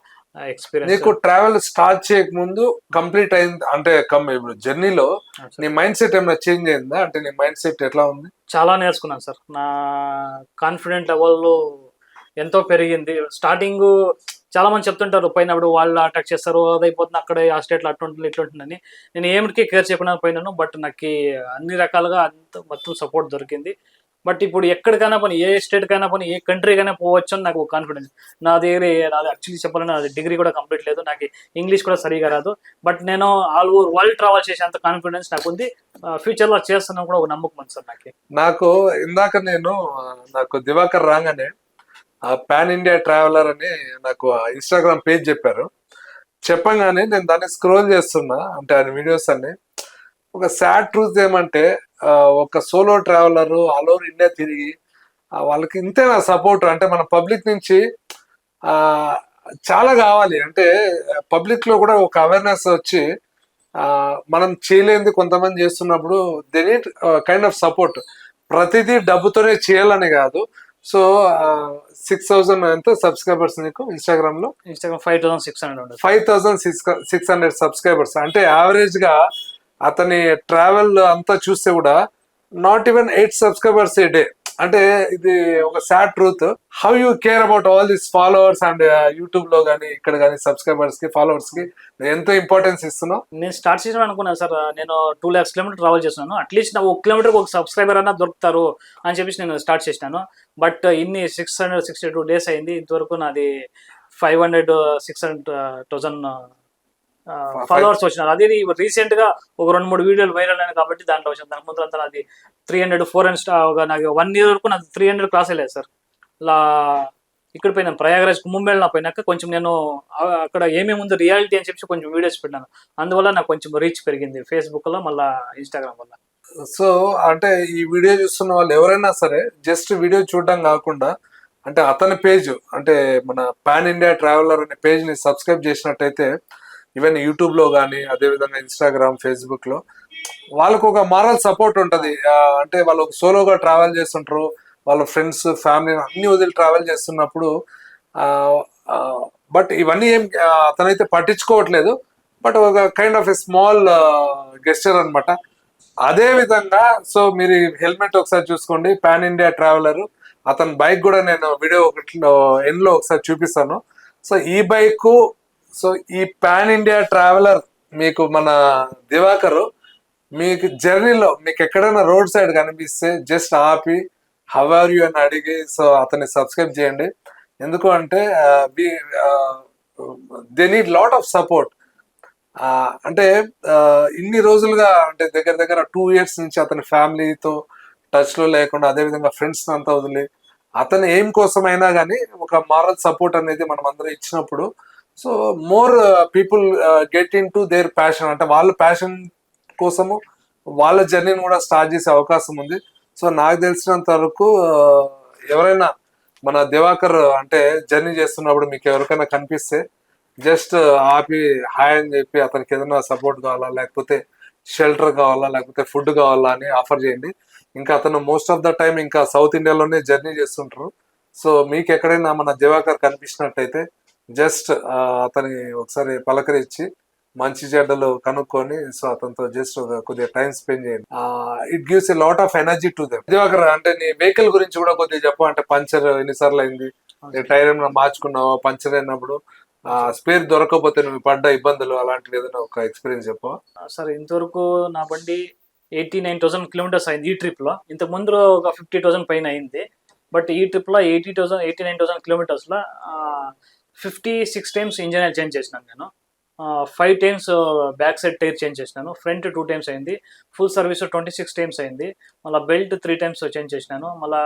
ఎక్స్‌పీరియన్స్. నీకు ట్రావెల్ స్టార్ట్ చేయక ముందు కంప్లీట్ అయింది అంటే ఇప్పుడు జర్నీలో నీ మైండ్ సెట్ ఏమైనా చేంజ్ అయిందా? అంటే నీ మైండ్ సెట్ ఎట్లా ఉంది? చాలా నేర్చుకున్నాను సార్. నా కాన్ఫిడెంట్ లెవెల్ ఎంతో పెరిగింది. స్టార్టింగు చాలా మంది చెప్తుంటారు పోయినప్పుడు వాళ్ళు అటాక్ చేస్తారు, అదైపోతుంది అక్కడే ఆ స్టేట్‌లో అట్లుంటుంది, ఇట్లుంటుందని. నేను ఏమిటికి కేర్ చేయకుండా పోయినాను. బట్ నాకీ అన్ని రకాలుగా మొత్తం సపోర్ట్ దొరికింది. బట్ ఇప్పుడు ఎక్కడికైనా పోనీ, ఏ స్టేట్‌కైనా పోనీ, ఏ కంట్రీకైనా పోవచ్చని నాకు కాన్ఫిడెన్స్. నాది యాక్చువల్లీ చెప్పాలంటే నాది డిగ్రీ కూడా కంప్లీట్ లేదు. నాకు ఇంగ్లీష్ కూడా సరిగ్గా రాదు. బట్ నేను ఆల్ ఓవర్ వరల్డ్ ట్రావెల్ చేసేంత కాన్ఫిడెన్స్ నాకుంది. ఫ్యూచర్‌లో చేస్తానని కూడా ఒక నమ్మకం ఉంది సార్ నాకి. నాకు ఇందాక నాకు దివాకర్ రాగానే పాన్ ఇండియా ట్రావెలర్ అని నాకు ఇన్స్టాగ్రామ్ పేజ్ చెప్పారు. చెప్పంగానే నేను దాన్ని స్క్రోల్ చేస్తున్నా, అంటే ఆయన వీడియోస్ అన్ని. ఒక సాడ్ ట్రూత్ ఏమంటే ఒక solo traveller all over India తిరిగి వాళ్ళకి ఇంతేనా సపోర్ట్? అంటే మన పబ్లిక్ నుంచి ఆ చాలా కావాలి. అంటే పబ్లిక్ లో కూడా ఒక అవేర్నెస్ వచ్చి ఆ మనం చేయలేనిది కొంతమంది చేస్తున్నప్పుడు they need kind of support. ప్రతిదీ డబ్బుతోనే చేయాలని కాదు. సో 6,000 ఎంత సబ్స్క్రైబర్స్ నీకు ఇన్స్టాగ్రామ్ లో? ఇన్‌స్టాగ్రామ్ 5600 ఉండదు. 5,600 సబ్స్క్రైబర్స్ అంటే యావరేజ్ గా అతని ట్రావెల్ అంతా చూస్తే కూడా not even 8 subscribers A day. అంటే ఇది ఒక sad truth. How you care about all this followers and YouTube లో కానీ ఇక్కడ కానీ సబ్స్క్రైబర్స్ కి ఫాలోవర్స్ కి ఎంతో ఇంపార్టెన్స్ ఇస్తున్నావు? నేను స్టార్ట్ చేసాను అనుకున్నాను సార్. నేను 2 lakhs కిలోమీటర్ ట్రావెల్ చేస్తున్నాను. అట్లీస్ట్ నా 1 కిలోమీటర్కి ఒక సబ్స్క్రైబర్ అన్నా దొరుకుతారు అని చెప్పేసి నేను స్టార్ట్ చేసినాను. బట్ ఇన్ని 662 డేస్ అయింది. ఇంతవరకు నాది 500 600,000 ఫాలోవర్స్ వచ్చినారు. అది రీసెంట్ గా ఒక 2-3 వీడియోలు వైరల్ అయినాయి కాబట్టి దాంట్లో వచ్చింది. దాని ముందు అంతా నాది 300 400 నాకు 1 year వరకు నాకు 300 క్రాస్ అయ్యలేదు సార్. ఇలా ఇక్కడ పోయినాను ప్రయాగరాజ్ కుంభమేళా పోయినాక కొంచెం నేను అక్కడ ఏమేమి ఉందో రియాలిటీ అని చెప్పి కొంచెం వీడియోస్ పెట్టాను. అందువల్ల నాకు కొంచెం రీచ్ పెరిగింది ఫేస్బుక్ లో, మళ్ళీ ఇన్స్టాగ్రామ్ వల్ల. సో అంటే ఈ వీడియో చూస్తున్న వాళ్ళు ఎవరైనా సరే జస్ట్ వీడియో చూడడం కాకుండా అంటే అతని పేజ్, అంటే మన పాన్ ఇండియా ట్రావెలర్ అనే పేజ్ ని సబ్స్క్రైబ్ చేసినట్టయితే ఈవెన్ యూట్యూబ్ లో కానీ అదేవిధంగా ఇన్స్టాగ్రామ్ ఫేస్బుక్ లో వాళ్ళకు ఒక మారల్ సపోర్ట్ ఉంటది. అంటే వాళ్ళు సోలోగా ట్రావెల్ చేస్తుంటారు, వాళ్ళ ఫ్రెండ్స్ ఫ్యామిలీ అన్ని వదిలి ట్రావెల్ చేస్తున్నప్పుడు బట్ ఇవన్నీ ఏం అతనైతే పట్టించుకోవట్లేదు. బట్ ఒక kind of a small gesture అనమాట. అదే విధంగా సో మీరు హెల్మెట్ ఒకసారి చూసుకోండి, పాన్ ఇండియా ట్రావెలర్. అతని బైక్ కూడా నేను వీడియో ఎండ్ లో ఒకసారి చూపిస్తాను. సో ఈ బైక్, సో ఈ పాన్ ఇండియా ట్రావెలర్ మీకు మన దివాకర్ మీకు జర్నీలో మీకు ఎక్కడైనా రోడ్ సైడ్ కనిపిస్తే జస్ట్ ఆపి హౌ ఆర్ యూ అని అడిగి సో అతన్ని సబ్స్క్రైబ్ చేయండి. ఎందుకు అంటే they need lot of support. అంటే ఇన్ని రోజులుగా అంటే దగ్గర దగ్గర 2 years నుంచి అతని ఫ్యామిలీతో టచ్ లో లేకుండా అదేవిధంగా ఫ్రెండ్స్ అంతా వదిలి అతని ఎయిమ్ కోసం అయినా కానీ ఒక మారల్ సపోర్ట్ అనేది మనం అందరం ఇచ్చినప్పుడు so more people get in to their passion. అంటే వాళ్ళ ప్యాషన్ కోసము వాళ్ళ జర్నీని కూడా స్టార్ట్ చేసే అవకాశం ఉంది. సో నాకు తెలిసినంత వరకు ఎవరైనా మన దివాకర్ అంటే జర్నీ చేస్తున్నప్పుడు మీకు ఎవరికైనా కనిపిస్తే జస్ట్ ఆపి హాయ్ అని చెప్పి అతనికి ఏదైనా సపోర్ట్ కావాలా, లేకపోతే షెల్టర్ కావాలా, లేకపోతే ఫుడ్ కావాలా అని ఆఫర్ చేయండి. ఇంకా అతను మోస్ట్ ఆఫ్ ద టైం ఇంకా సౌత్ ఇండియాలోనే జర్నీ చేస్తుంటారు. సో మీకు ఎక్కడైనా మన దివాకర్ కనిపించినట్టయితే జస్ట్ అతని ఒకసారి పలకరించి మంచి చెడ్డలు కనుక్కొని సో అతనితో జస్ట్ కొద్దిగా టైం స్పెండ్ చేయండి. It gives a lot of energy to them. Diwakar అంటే నీ వెహికల్ గురించి కూడా కొద్దిగా చెప్పు. అంటే పంచర్ ఎన్నిసార్లు అయింది, టైర్ ఏమైనా మార్చుకున్నావా, పంచర్ అయినప్పుడు స్పేర్ దొరకకపోతే నువ్వు పడ్డ ఇబ్బందులు అలాంటివి ఏదైనా ఒక ఎక్స్పీరియన్స్ చెప్పవా? సార్ ఇంతవరకు నా బండి 89,000 కిలోమీటర్స్ అయింది ఈ ట్రిప్ లో. ఇంతకు ముందు ఒక 50,000 పైన అయింది. బట్ ఈ ట్రిప్ లో 89,000 కిలోమీటర్స్ లో 56 times ఇంజన్ ఆయిల్ చేంజ్ చేసినాను నేను. 5 times back side tyre change చేసినాను. ఫ్రంట్ 2 times అయింది. ఫుల్ సర్వీస్ 26 times అయింది. మళ్ళీ బెల్ట్ 3 times చేంజ్ చేసినాను. మళ్ళీ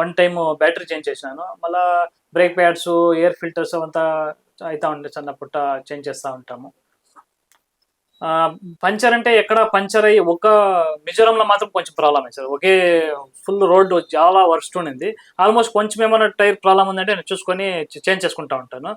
1 time బ్యాటరీ చేంజ్ చేసినాను. మళ్ళీ బ్రేక్ ప్యాడ్స్, ఎయిర్ ఫిల్టర్స్ అవంతా అవుతా ఉంటాయి, చిన్న పుట్ట చేంజ్ చేస్తూ ఉంటాము. పంచర్ అంటే ఎక్కడ పంచర్ అయ్యి ఒక మిజోరంలో మాత్రం కొంచెం ప్రాబ్లమ్ అయింది సార్. ఒకే ఫుల్ రోడ్డు చాలా వర్స్ట్ ఉండింది. ఆల్మోస్ట్ కొంచెం ఏమైనా టైర్ ప్రాబ్లమ్ ఉందంటే నేను చూసుకొని చేంజ్ చేసుకుంటా ఉంటాను.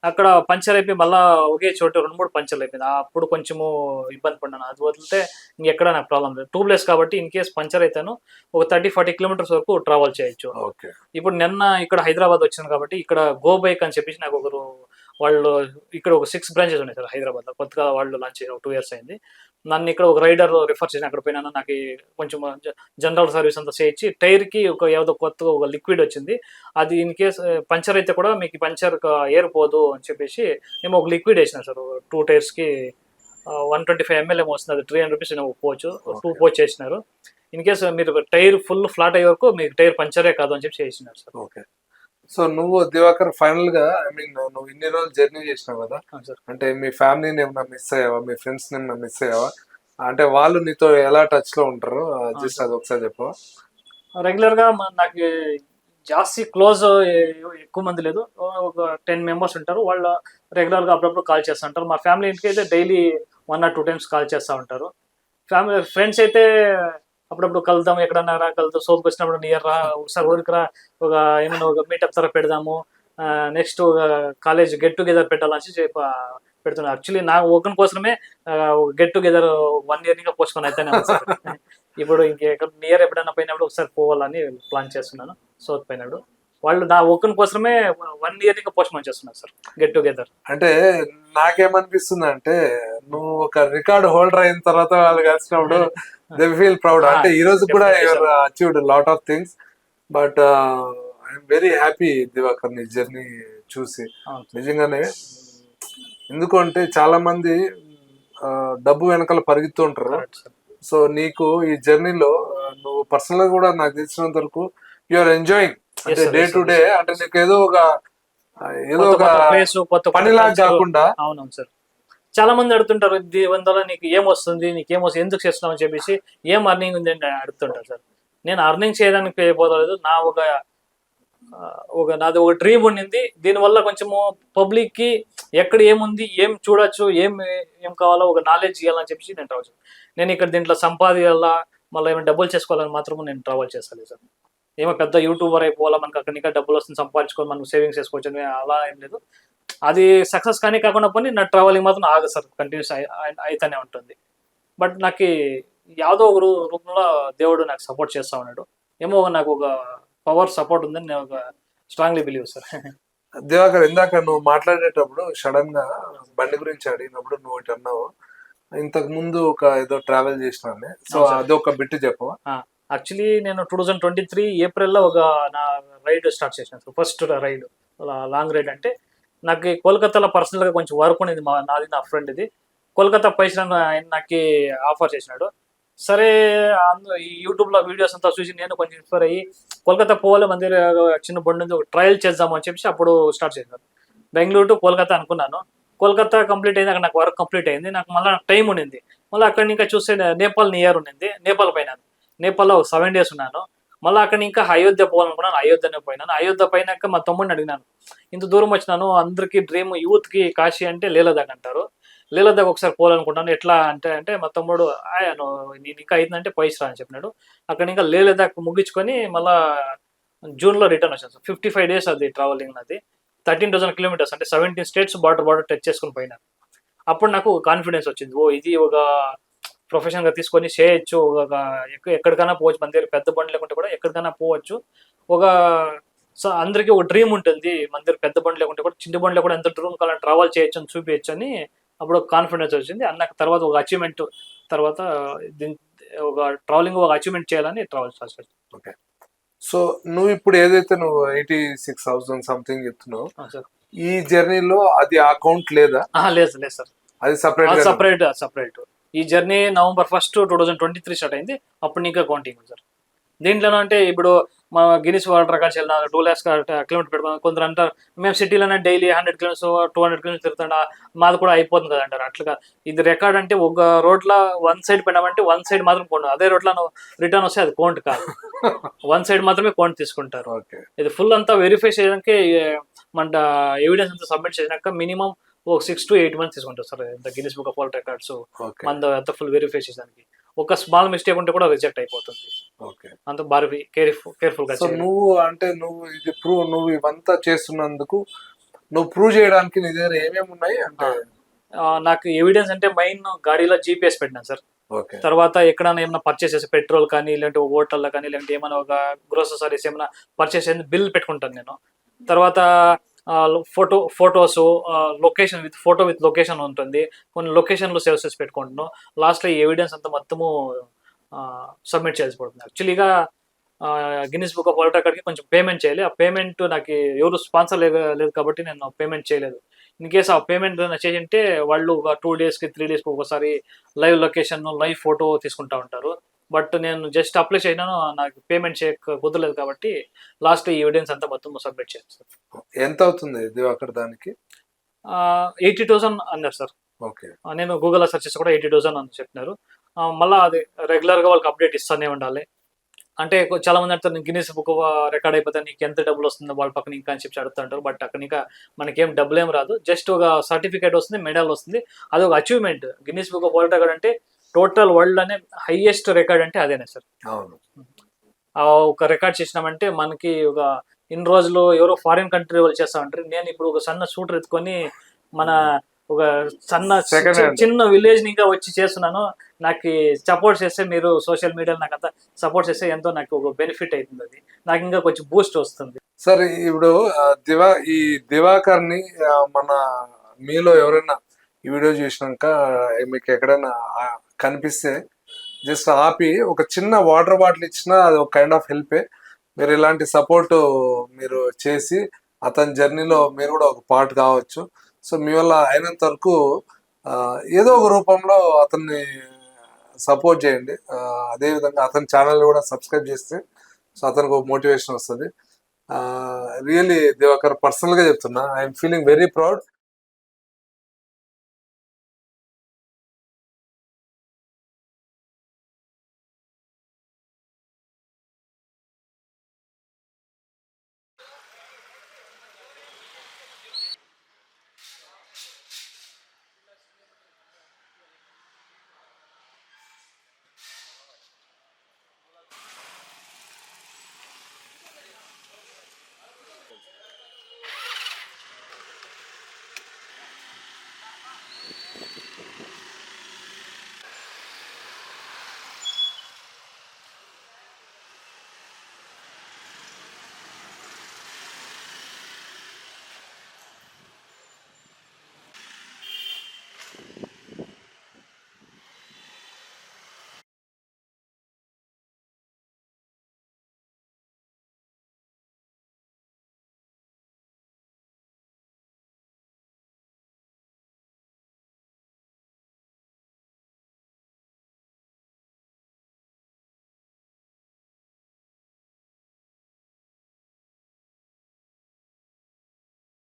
అక్కడ పంచర్ అయిపోయి మళ్ళా ఒకే చోట 2, 3 పంచర్లు అయిపోయింది. అప్పుడు కొంచెము ఇబ్బంది పడ్డాను. అది వదిలితే ఇంకెక్కడ నాకు ప్రాబ్లమ్ లేదు. ట్యూబ్‌లెస్ కాబట్టి ఇన్ కేస్ పంచర్ అయితేను ఒక 30, 40 కిలోమీటర్స్ వరకు ట్రావెల్ చేయొచ్చు. ఓకే. ఇప్పుడు నిన్న ఇక్కడ హైదరాబాద్ వచ్చాను కాబట్టి ఇక్కడ గో బైక్ అని చెప్పేసి నాకు ఒకరు వాళ్ళు ఇక్కడ ఒక 6 బ్రాంచెస్ ఉన్నాయి సార్ హైదరాబాద్‌లో. కొత్తగా వాళ్ళు లాంచ్ చేసి ఒక 2 ఇయర్స్ అయింది. నన్ను ఇక్కడ ఒక రైడర్ రిఫర్ చేసి అక్కడ పోయినాను. నాకు కొంచెం జనరల్ సర్వీస్ అంతా చేయించి టైర్‌కి ఒక ఏదో కొత్తగా ఒక లిక్విడ్ వచ్చింది. అది ఇన్ కేస్ పంచర్ అయితే కూడా మీకు పంచర్ ఎయిర్ పోదు అని చెప్పేసి మేము ఒక లిక్విడ్ వేసినాం సార్ 2 టైర్స్‌కి 125 ఎంఎల్ ఏమో వస్తుంది. అది 300 రూపీస్ ఏమో పోచ్ 2 పోచ్ చేసినారు. ఇన్ కేస్ మీరు టైర్ ఫుల్ ఫ్లాట్ అయ్యే వరకు మీకు టైర్ పంచరే కాదు అని చెప్పి చేసినారు సార్. ఓకే. సో నువ్వు దివాకర్ ఫైనల్ గా ఐ మీన్ నువ్వు ఇన్ని రోజులు జర్నీ చేసినావు కదా, అవును సార్. అంటే మీ ఫ్యామిలీని ఏమైనా మిస్ అయ్యావా, మీ ఫ్రెండ్స్ ని ఏమైనా మిస్ అయ్యావా, అంటే వాళ్ళు నీతో ఎలా టచ్ లో ఉంటారు జస్ట్ అది ఒకసారి చెప్పవా? రెగ్యులర్‌గా నాకు జాస్తి క్లోజ్ ఎక్కువ మంది లేదు. ఒక 10 మెంబర్స్ ఉంటారు. వాళ్ళు రెగ్యులర్‌గా అప్పుడప్పుడు కాల్ చేస్తా ఉంటారు. మా ఫ్యామిలీ ఇంటికైతే డైలీ 1 ఆర్ 2 టైమ్స్ కాల్ చేస్తా ఉంటారు. ఫ్రెండ్స్ అయితే అప్పుడప్పుడు కలుద్దాం, ఎక్కడన్నా రా కలుద్దాం, సోప్‌కి వచ్చినప్పుడు నియర్ రా, ఒకసారి ఊరికి రా, ఒక ఏమైనా ఒక మీటప్ తర పెడదాము. నెక్స్ట్ కాలేజ్ గెట్ టుగెదర్ పెట్టాలని పెడుతున్నారు. యాక్చువల్లీ నా ఒకరి కోసమే గెట్ టుగెదర్ 1 ఇయర్ ఇంకా పోస్ట్‌పోన్ అయితేనే ఉంది సార్. ఇప్పుడు ఇంకెక్కడ నియర్ ఎప్పుడైనా పోయినప్పుడు ఒకసారి పోవాలని ప్లాన్ చేస్తున్నాను. సౌత్ పోయినప్పుడు వాళ్ళు నా ఒకరి కోసమే 1 ఇయర్ ఇంకా పోస్ట్‌పోన్ చేస్తున్నారు సార్ గెట్ టుగెదర్. అంటే నాకేమనిపిస్తుంది అంటే నువ్వు ఒక రికార్డ్ హోల్డర్ అయిన తర్వాత వాళ్ళు కలిసినప్పుడు దే ఫీల్ ప్రౌడ్. అంటే ఈ రోజు కూడా your achieved lot of things, but I'm very happy Diwakar నీ జర్నీ చూసి. నిజంగానే ఎందుకు అంటే చాలా మంది డబ్బు వెనకాల పరిగెత్తు ఉంటారు. సో నీకు ఈ జర్నీలో నువ్వు పర్సనల్ గా కూడా నాకు తెలిసినంత వరకు యూఆర్ ఎంజాయింగ్, అంటే డే టు డే, అంటే నీకు ఏదో ఒక పనిలాగా కాకుండా. అవునవును సార్. చాలా మంది అడుగుతుంటారు దీనివల్ల నీకు ఏమొస్తుంది, నీకేమొస్తుంది, ఎందుకు చేస్తున్నావు అని చెప్పేసి, ఏం అర్నింగ్ ఉంది అని అడుగుతుంటారు సార్. నేను అర్నింగ్ చేయడానికి పోలేదు. నాది ఒక డ్రీమ్ ఉండింది. దీనివల్ల కొంచెము పబ్లిక్ కి ఎక్కడ ఏముంది, ఏం చూడొచ్చు, ఏం కావాలో ఒక నాలెడ్జ్ ఇవ్వాలని చెప్పేసి నేను ట్రావెల్. నేను ఇక్కడ దీంట్లో సంపాదించాలా, మళ్ళీ ఏమైనా డబ్బులు చేసుకోవాలని మాత్రమే నేను ట్రావెల్ చేస్తాను సార్. ఏమో పెద్ద యూట్యూబర్ అయిపోవాలా, మనకు అక్కడ ఇంకా డబ్బులు వస్తుంది, సంపాదించుకొని మనం సేవింగ్స్ చేసుకోవచ్చు అని అలా ఏం లేదు. అది సక్సెస్ కానీ కాకుండా పోనీ నా ట్రావెలింగ్ మాత్రం ఆగదు సార్, కంటిన్యూస్ అయితేనే ఉంటుంది. బట్ నాకు యాదో ఒక రూపంలో దేవుడు నాకు సపోర్ట్ చేస్తా ఉన్నాడు. ఏమో నాకు ఒక పవర్ సపోర్ట్ ఉందని నేను ఒక స్ట్రాంగ్లీ బిలీవ్ సార్. దివాకర్, ఇందాక నువ్వు మాట్లాడేటప్పుడు సడన్ గా బండి గురించి అడిగినప్పుడు నువ్వు ఒకటి అన్నావు, ఇంతకు ముందు ఒక ఏదో ట్రావెల్ చేసినా. సో అదొక బిట్ చెప్పవా? యాక్చువల్లీ నేను 2023 ఏప్రిల్లో ఒక నా రైడ్ స్టార్ట్ చేశాను sir. First ride long ride అంటే నాకు కోల్కతాలో పర్సనల్గా కొంచెం వర్క్ ఉండేది, నాది నా ఫ్రెండ్ ఇది. కోల్కతా పైసలు ఆయన నాకు ఆఫర్ చేసినాడు. సరే ఈ యూట్యూబ్లో వీడియోస్ అంతా చూసి నేను కొంచెం ఇన్స్పైర్ అయ్యి కోల్కతా పోవాలి, మన దగ్గర చిన్న బండి ఉంది, ఒక ట్రయల్ చేద్దాము అని చెప్పేసి అప్పుడు స్టార్ట్ చేశాను. బెంగళూరు టు కోల్కతా అనుకున్నాను. కోల్కతా కంప్లీట్ అయింది, అక్కడ నాకు వర్క్ కంప్లీట్ అయింది. నాకు మళ్ళీ టైం ఉండింది. మళ్ళీ అక్కడ ఇంకా చూస్తే నేపాల్ నియర్ ఉండింది, నేపాల్ పోయినాను. నేపాల్లో ఒక 7 days ఉన్నాను. మళ్ళీ అక్కడ ఇంకా అయోధ్య పోవాలనుకున్నాను, అయోధ్యనే పోయినాను. అయోధ్య పోయినాక మా తమ్ముడిని అడిగినాను, ఇంత దూరం వచ్చినాను, అందరికీ డ్రీమ్ యూత్కి కాశీ అంటే లేలదాక్ అంటారు, లేలదాక్ ఒకసారి పోవాలనుకుంటాను, ఎట్లా అంటే మా తమ్ముడు నేను ఇంకా అయిందంటే పోయిస్రా అని చెప్పినాడు. అక్కడ ఇంకా లేలదాక్ ముగించుకొని మళ్ళీ జూన్లో రిటర్న్ వచ్చాను సార్. 55 days అది ట్రావెలింగ్. అది 13,000 kilometers, అంటే 17 states బార్డర్ టచ్ చేసుకుని పోయినాను. అప్పుడు నాకు కాన్ఫిడెన్స్ వచ్చింది, ఇది ఒక ప్రొఫెషన్గా తీసుకొని చేయొచ్చు, ఎక్కడికైనా పోవచ్చు, మన దగ్గర పెద్ద బండి లేకుంటే కూడా ఎక్కడికైనా పోవచ్చు. అందరికీ ఒక డ్రీమ్ ఉంటుంది, మన దగ్గర పెద్ద బండి లేకుంటే కూడా చిన్న బండిలో కూడా ఎంత డ్రీమ్ కావాలని ట్రావెల్ చేయొచ్చు అని చూపించచ్చు అని అప్పుడు కాన్ఫిడెన్స్ వచ్చింది. అన్నాక తర్వాత ఒక అచీవ్మెంట్, తర్వాత ఒక ట్రావెలింగ్ ఒక అచీవ్మెంట్ చేయాలని ట్రావెల్ స్టార్ట్. ఓకే. సో నువ్వు ఇప్పుడు ఏదైతే నువ్వు 86,000 సంథింగ్ చెప్తున్నావు, ఈ జర్నీలో అది అకౌంట్ లేదా? లేదు సార్, అది సపరేట్. ఈ జర్నీ November 1, 2023 స్టార్ట్ అయింది. అప్పుడు ఇంకా కౌంటింగ్ సార్. దీంట్లోనే అంటే ఇప్పుడు మా గిన్నిస్ వరల్డ్ రికార్డ్స్ వెళ్ళిన 2 lakhs కిలోమీటర్ పెట్టుకున్నాం. కొందరు అంటారు మేము సిటీలోనే డైలీ 100 kilometers 200 kilometers తిరుగుతుంటా, మాది కూడా అయిపోతుంది కదా అంటారు. అట్లా ఇది రికార్డ్ అంటే ఒక రోడ్లో 1 side పెట్టామంటే 1 side మాత్రం కౌంట్, అదే రోడ్లో రిటర్న్ వస్తే అది కౌంట్ కాదు. 1 side మాత్రమే కౌంట్ తీసుకుంటారు. ఇది ఫుల్ అంతా వెరిఫై చేయడానికి మన ఎవిడెన్స్ అంతా సబ్మిట్ చేసినాక మినిమం ఒక 6 to 8 months తీసుకుంటారు సార్ ఇంత Guinness book of world records okay. మన అంత ఫుల్ వెరిఫై చేయడానికి. ఒక స్మాల్ మిస్టేక్ ఉంటే కూడా రిజెక్ట్ అయిపోతుంది. ఓకే. అంత బాగా కేర్ఫుల్ గా సో చేయాలి. నువ్వు ఇది నువ్వు ఇవంతా చేస్తున్నందుకు నువ్వు ప్రూవ్ చేయడానికి నీ దగ్గర ఏమేమి ఉన్నాయి అంటే? నాకు ఎవిడెన్స్ అంటే మెయిన్ గాడీలో జీపీఎస్ పెట్టినాను సార్. ఓకే. తర్వాత ఎక్కడైనా ఏమైనా పర్చేస్ చేసే పెట్రోల్ కానీ లేదంటే హోటల్లో కానీ లేదంటే ఏమైనా ఒక గ్రోసరీస్ ఏమైనా పర్చేస్ చేసి బిల్ పెట్టుకుంటాను నేను. తర్వాత ఫోటోస్ లొకేషన్ విత్ లొకేషన్ ఉంటుంది. కొన్ని లొకేషన్లో సేవ్ చేసి పెట్టుకుంటున్నాను. లాస్ట్లో ఈ ఎవిడెన్స్ అంతా మొత్తము సబ్మిట్ చేయాల్సి పడుతుంది. యాక్చువల్లీగా గిన్నిస్ బుక్ ఆఫ్ వరల్డ్ రికార్డ్కి కొంచెం పేమెంట్ చేయాలి. ఆ పేమెంట్ నాకు ఎవరు స్పాన్సర్ లేదు కాబట్టి నేను పేమెంట్ చేయలేదు. ఇన్ కేస్ ఆ పేమెంట్ చేసి ఉంటే వాళ్ళు ఒక 2 daysకి 3 daysకి ఒకసారి లైవ్ లొకేషన్ లైవ్ ఫోటో తీసుకుంటా ఉంటారు. బట్ నేను జస్ట్ అప్లై చేసినాను, నాకు పేమెంట్ కుదరలేదు కాబట్టి లాస్ట్ ఈ ఎవిడెన్స్ అంతా మొత్తం సబ్మిట్ చేస్తాను. ఎంత అవుతుంది దివాకర్ దానికి? 80,000 అన్నారు సార్. ఓకే. నేను గూగుల్లో సెర్చ్ చేసి కూడా 80,000 అని చెప్పినారు. మళ్ళీ అది రెగ్యులర్గా వాళ్ళకి అప్డేట్ ఇస్తూనే ఉండాలి. అంటే చాలా మంది అంటారు గిన్నిస్ బుక్ రికార్డ్ అయిపోతే నీకు ఎంత డబ్బులు వస్తుందో వాళ్ళ పక్కన ఇంకా అని చెప్పి అడుగుతుంటారు. బట్ అక్కడ ఇంకా మనకేం డబ్బులు ఏం రాదు. జస్ట్ ఒక సర్టిఫికేట్ వస్తుంది, మెడల్ వస్తుంది. అది ఒక achievement. Guinness book of world record అంటే టోటల్ వరల్డ్ అనే హైయెస్ట్ రికార్డ్ అంటే అదేనే సార్. అవును. ఒక రికార్డ్ చేసినామంటే మనకి ఒక ఇన్ని రోజులు ఎవరో ఫారిన్ కంట్రీ వాళ్ళు చేస్తా ఉంటారు. నేను ఇప్పుడు ఒక సన్న షూటర్ ఎత్తుకొని మన ఒక Second hand. చిన్న విలేజ్ ని ఇంకా వచ్చి చేస్తున్నాను. నాకు సపోర్ట్ చేస్తే మీరు సోషల్ మీడియాలో నాకు అంతా సపోర్ట్ చేస్తే ఎంతో నాకు ఒక బెనిఫిట్ అవుతుంది. అది నాకు ఇంకా కొంచెం బూస్ట్ వస్తుంది. సార్ ఇప్పుడు ఈ దివాకర్ని మన మీలో ఎవరైనా ఈ వీడియో చూసినాక మీకు ఎక్కడైనా కనిపిస్తే జస్ట్ ఆపి ఒక చిన్న వాటర్ బాటిల్ ఇచ్చినా అది ఒక కైండ్ ఆఫ్ హెల్పే. మీరు ఇలాంటి సపోర్ట్ మీరు చేసి అతని జర్నీలో మీరు కూడా ఒక పార్ట్ కావచ్చు. సో మీ వల్ల అయినంత వరకు ఏదో ఒక రూపంలో అతన్ని సపోర్ట్ చేయండి. అదేవిధంగా అతని ఛానల్ కూడా సబ్స్క్రైబ్ చేస్తే సో అతనికి ఒక మోటివేషన్ వస్తుంది. రియల్లీ దివాకర్, పర్సనల్గా చెప్తున్నా, ఐఎమ్ ఫీలింగ్ వెరీ ప్రౌడ్.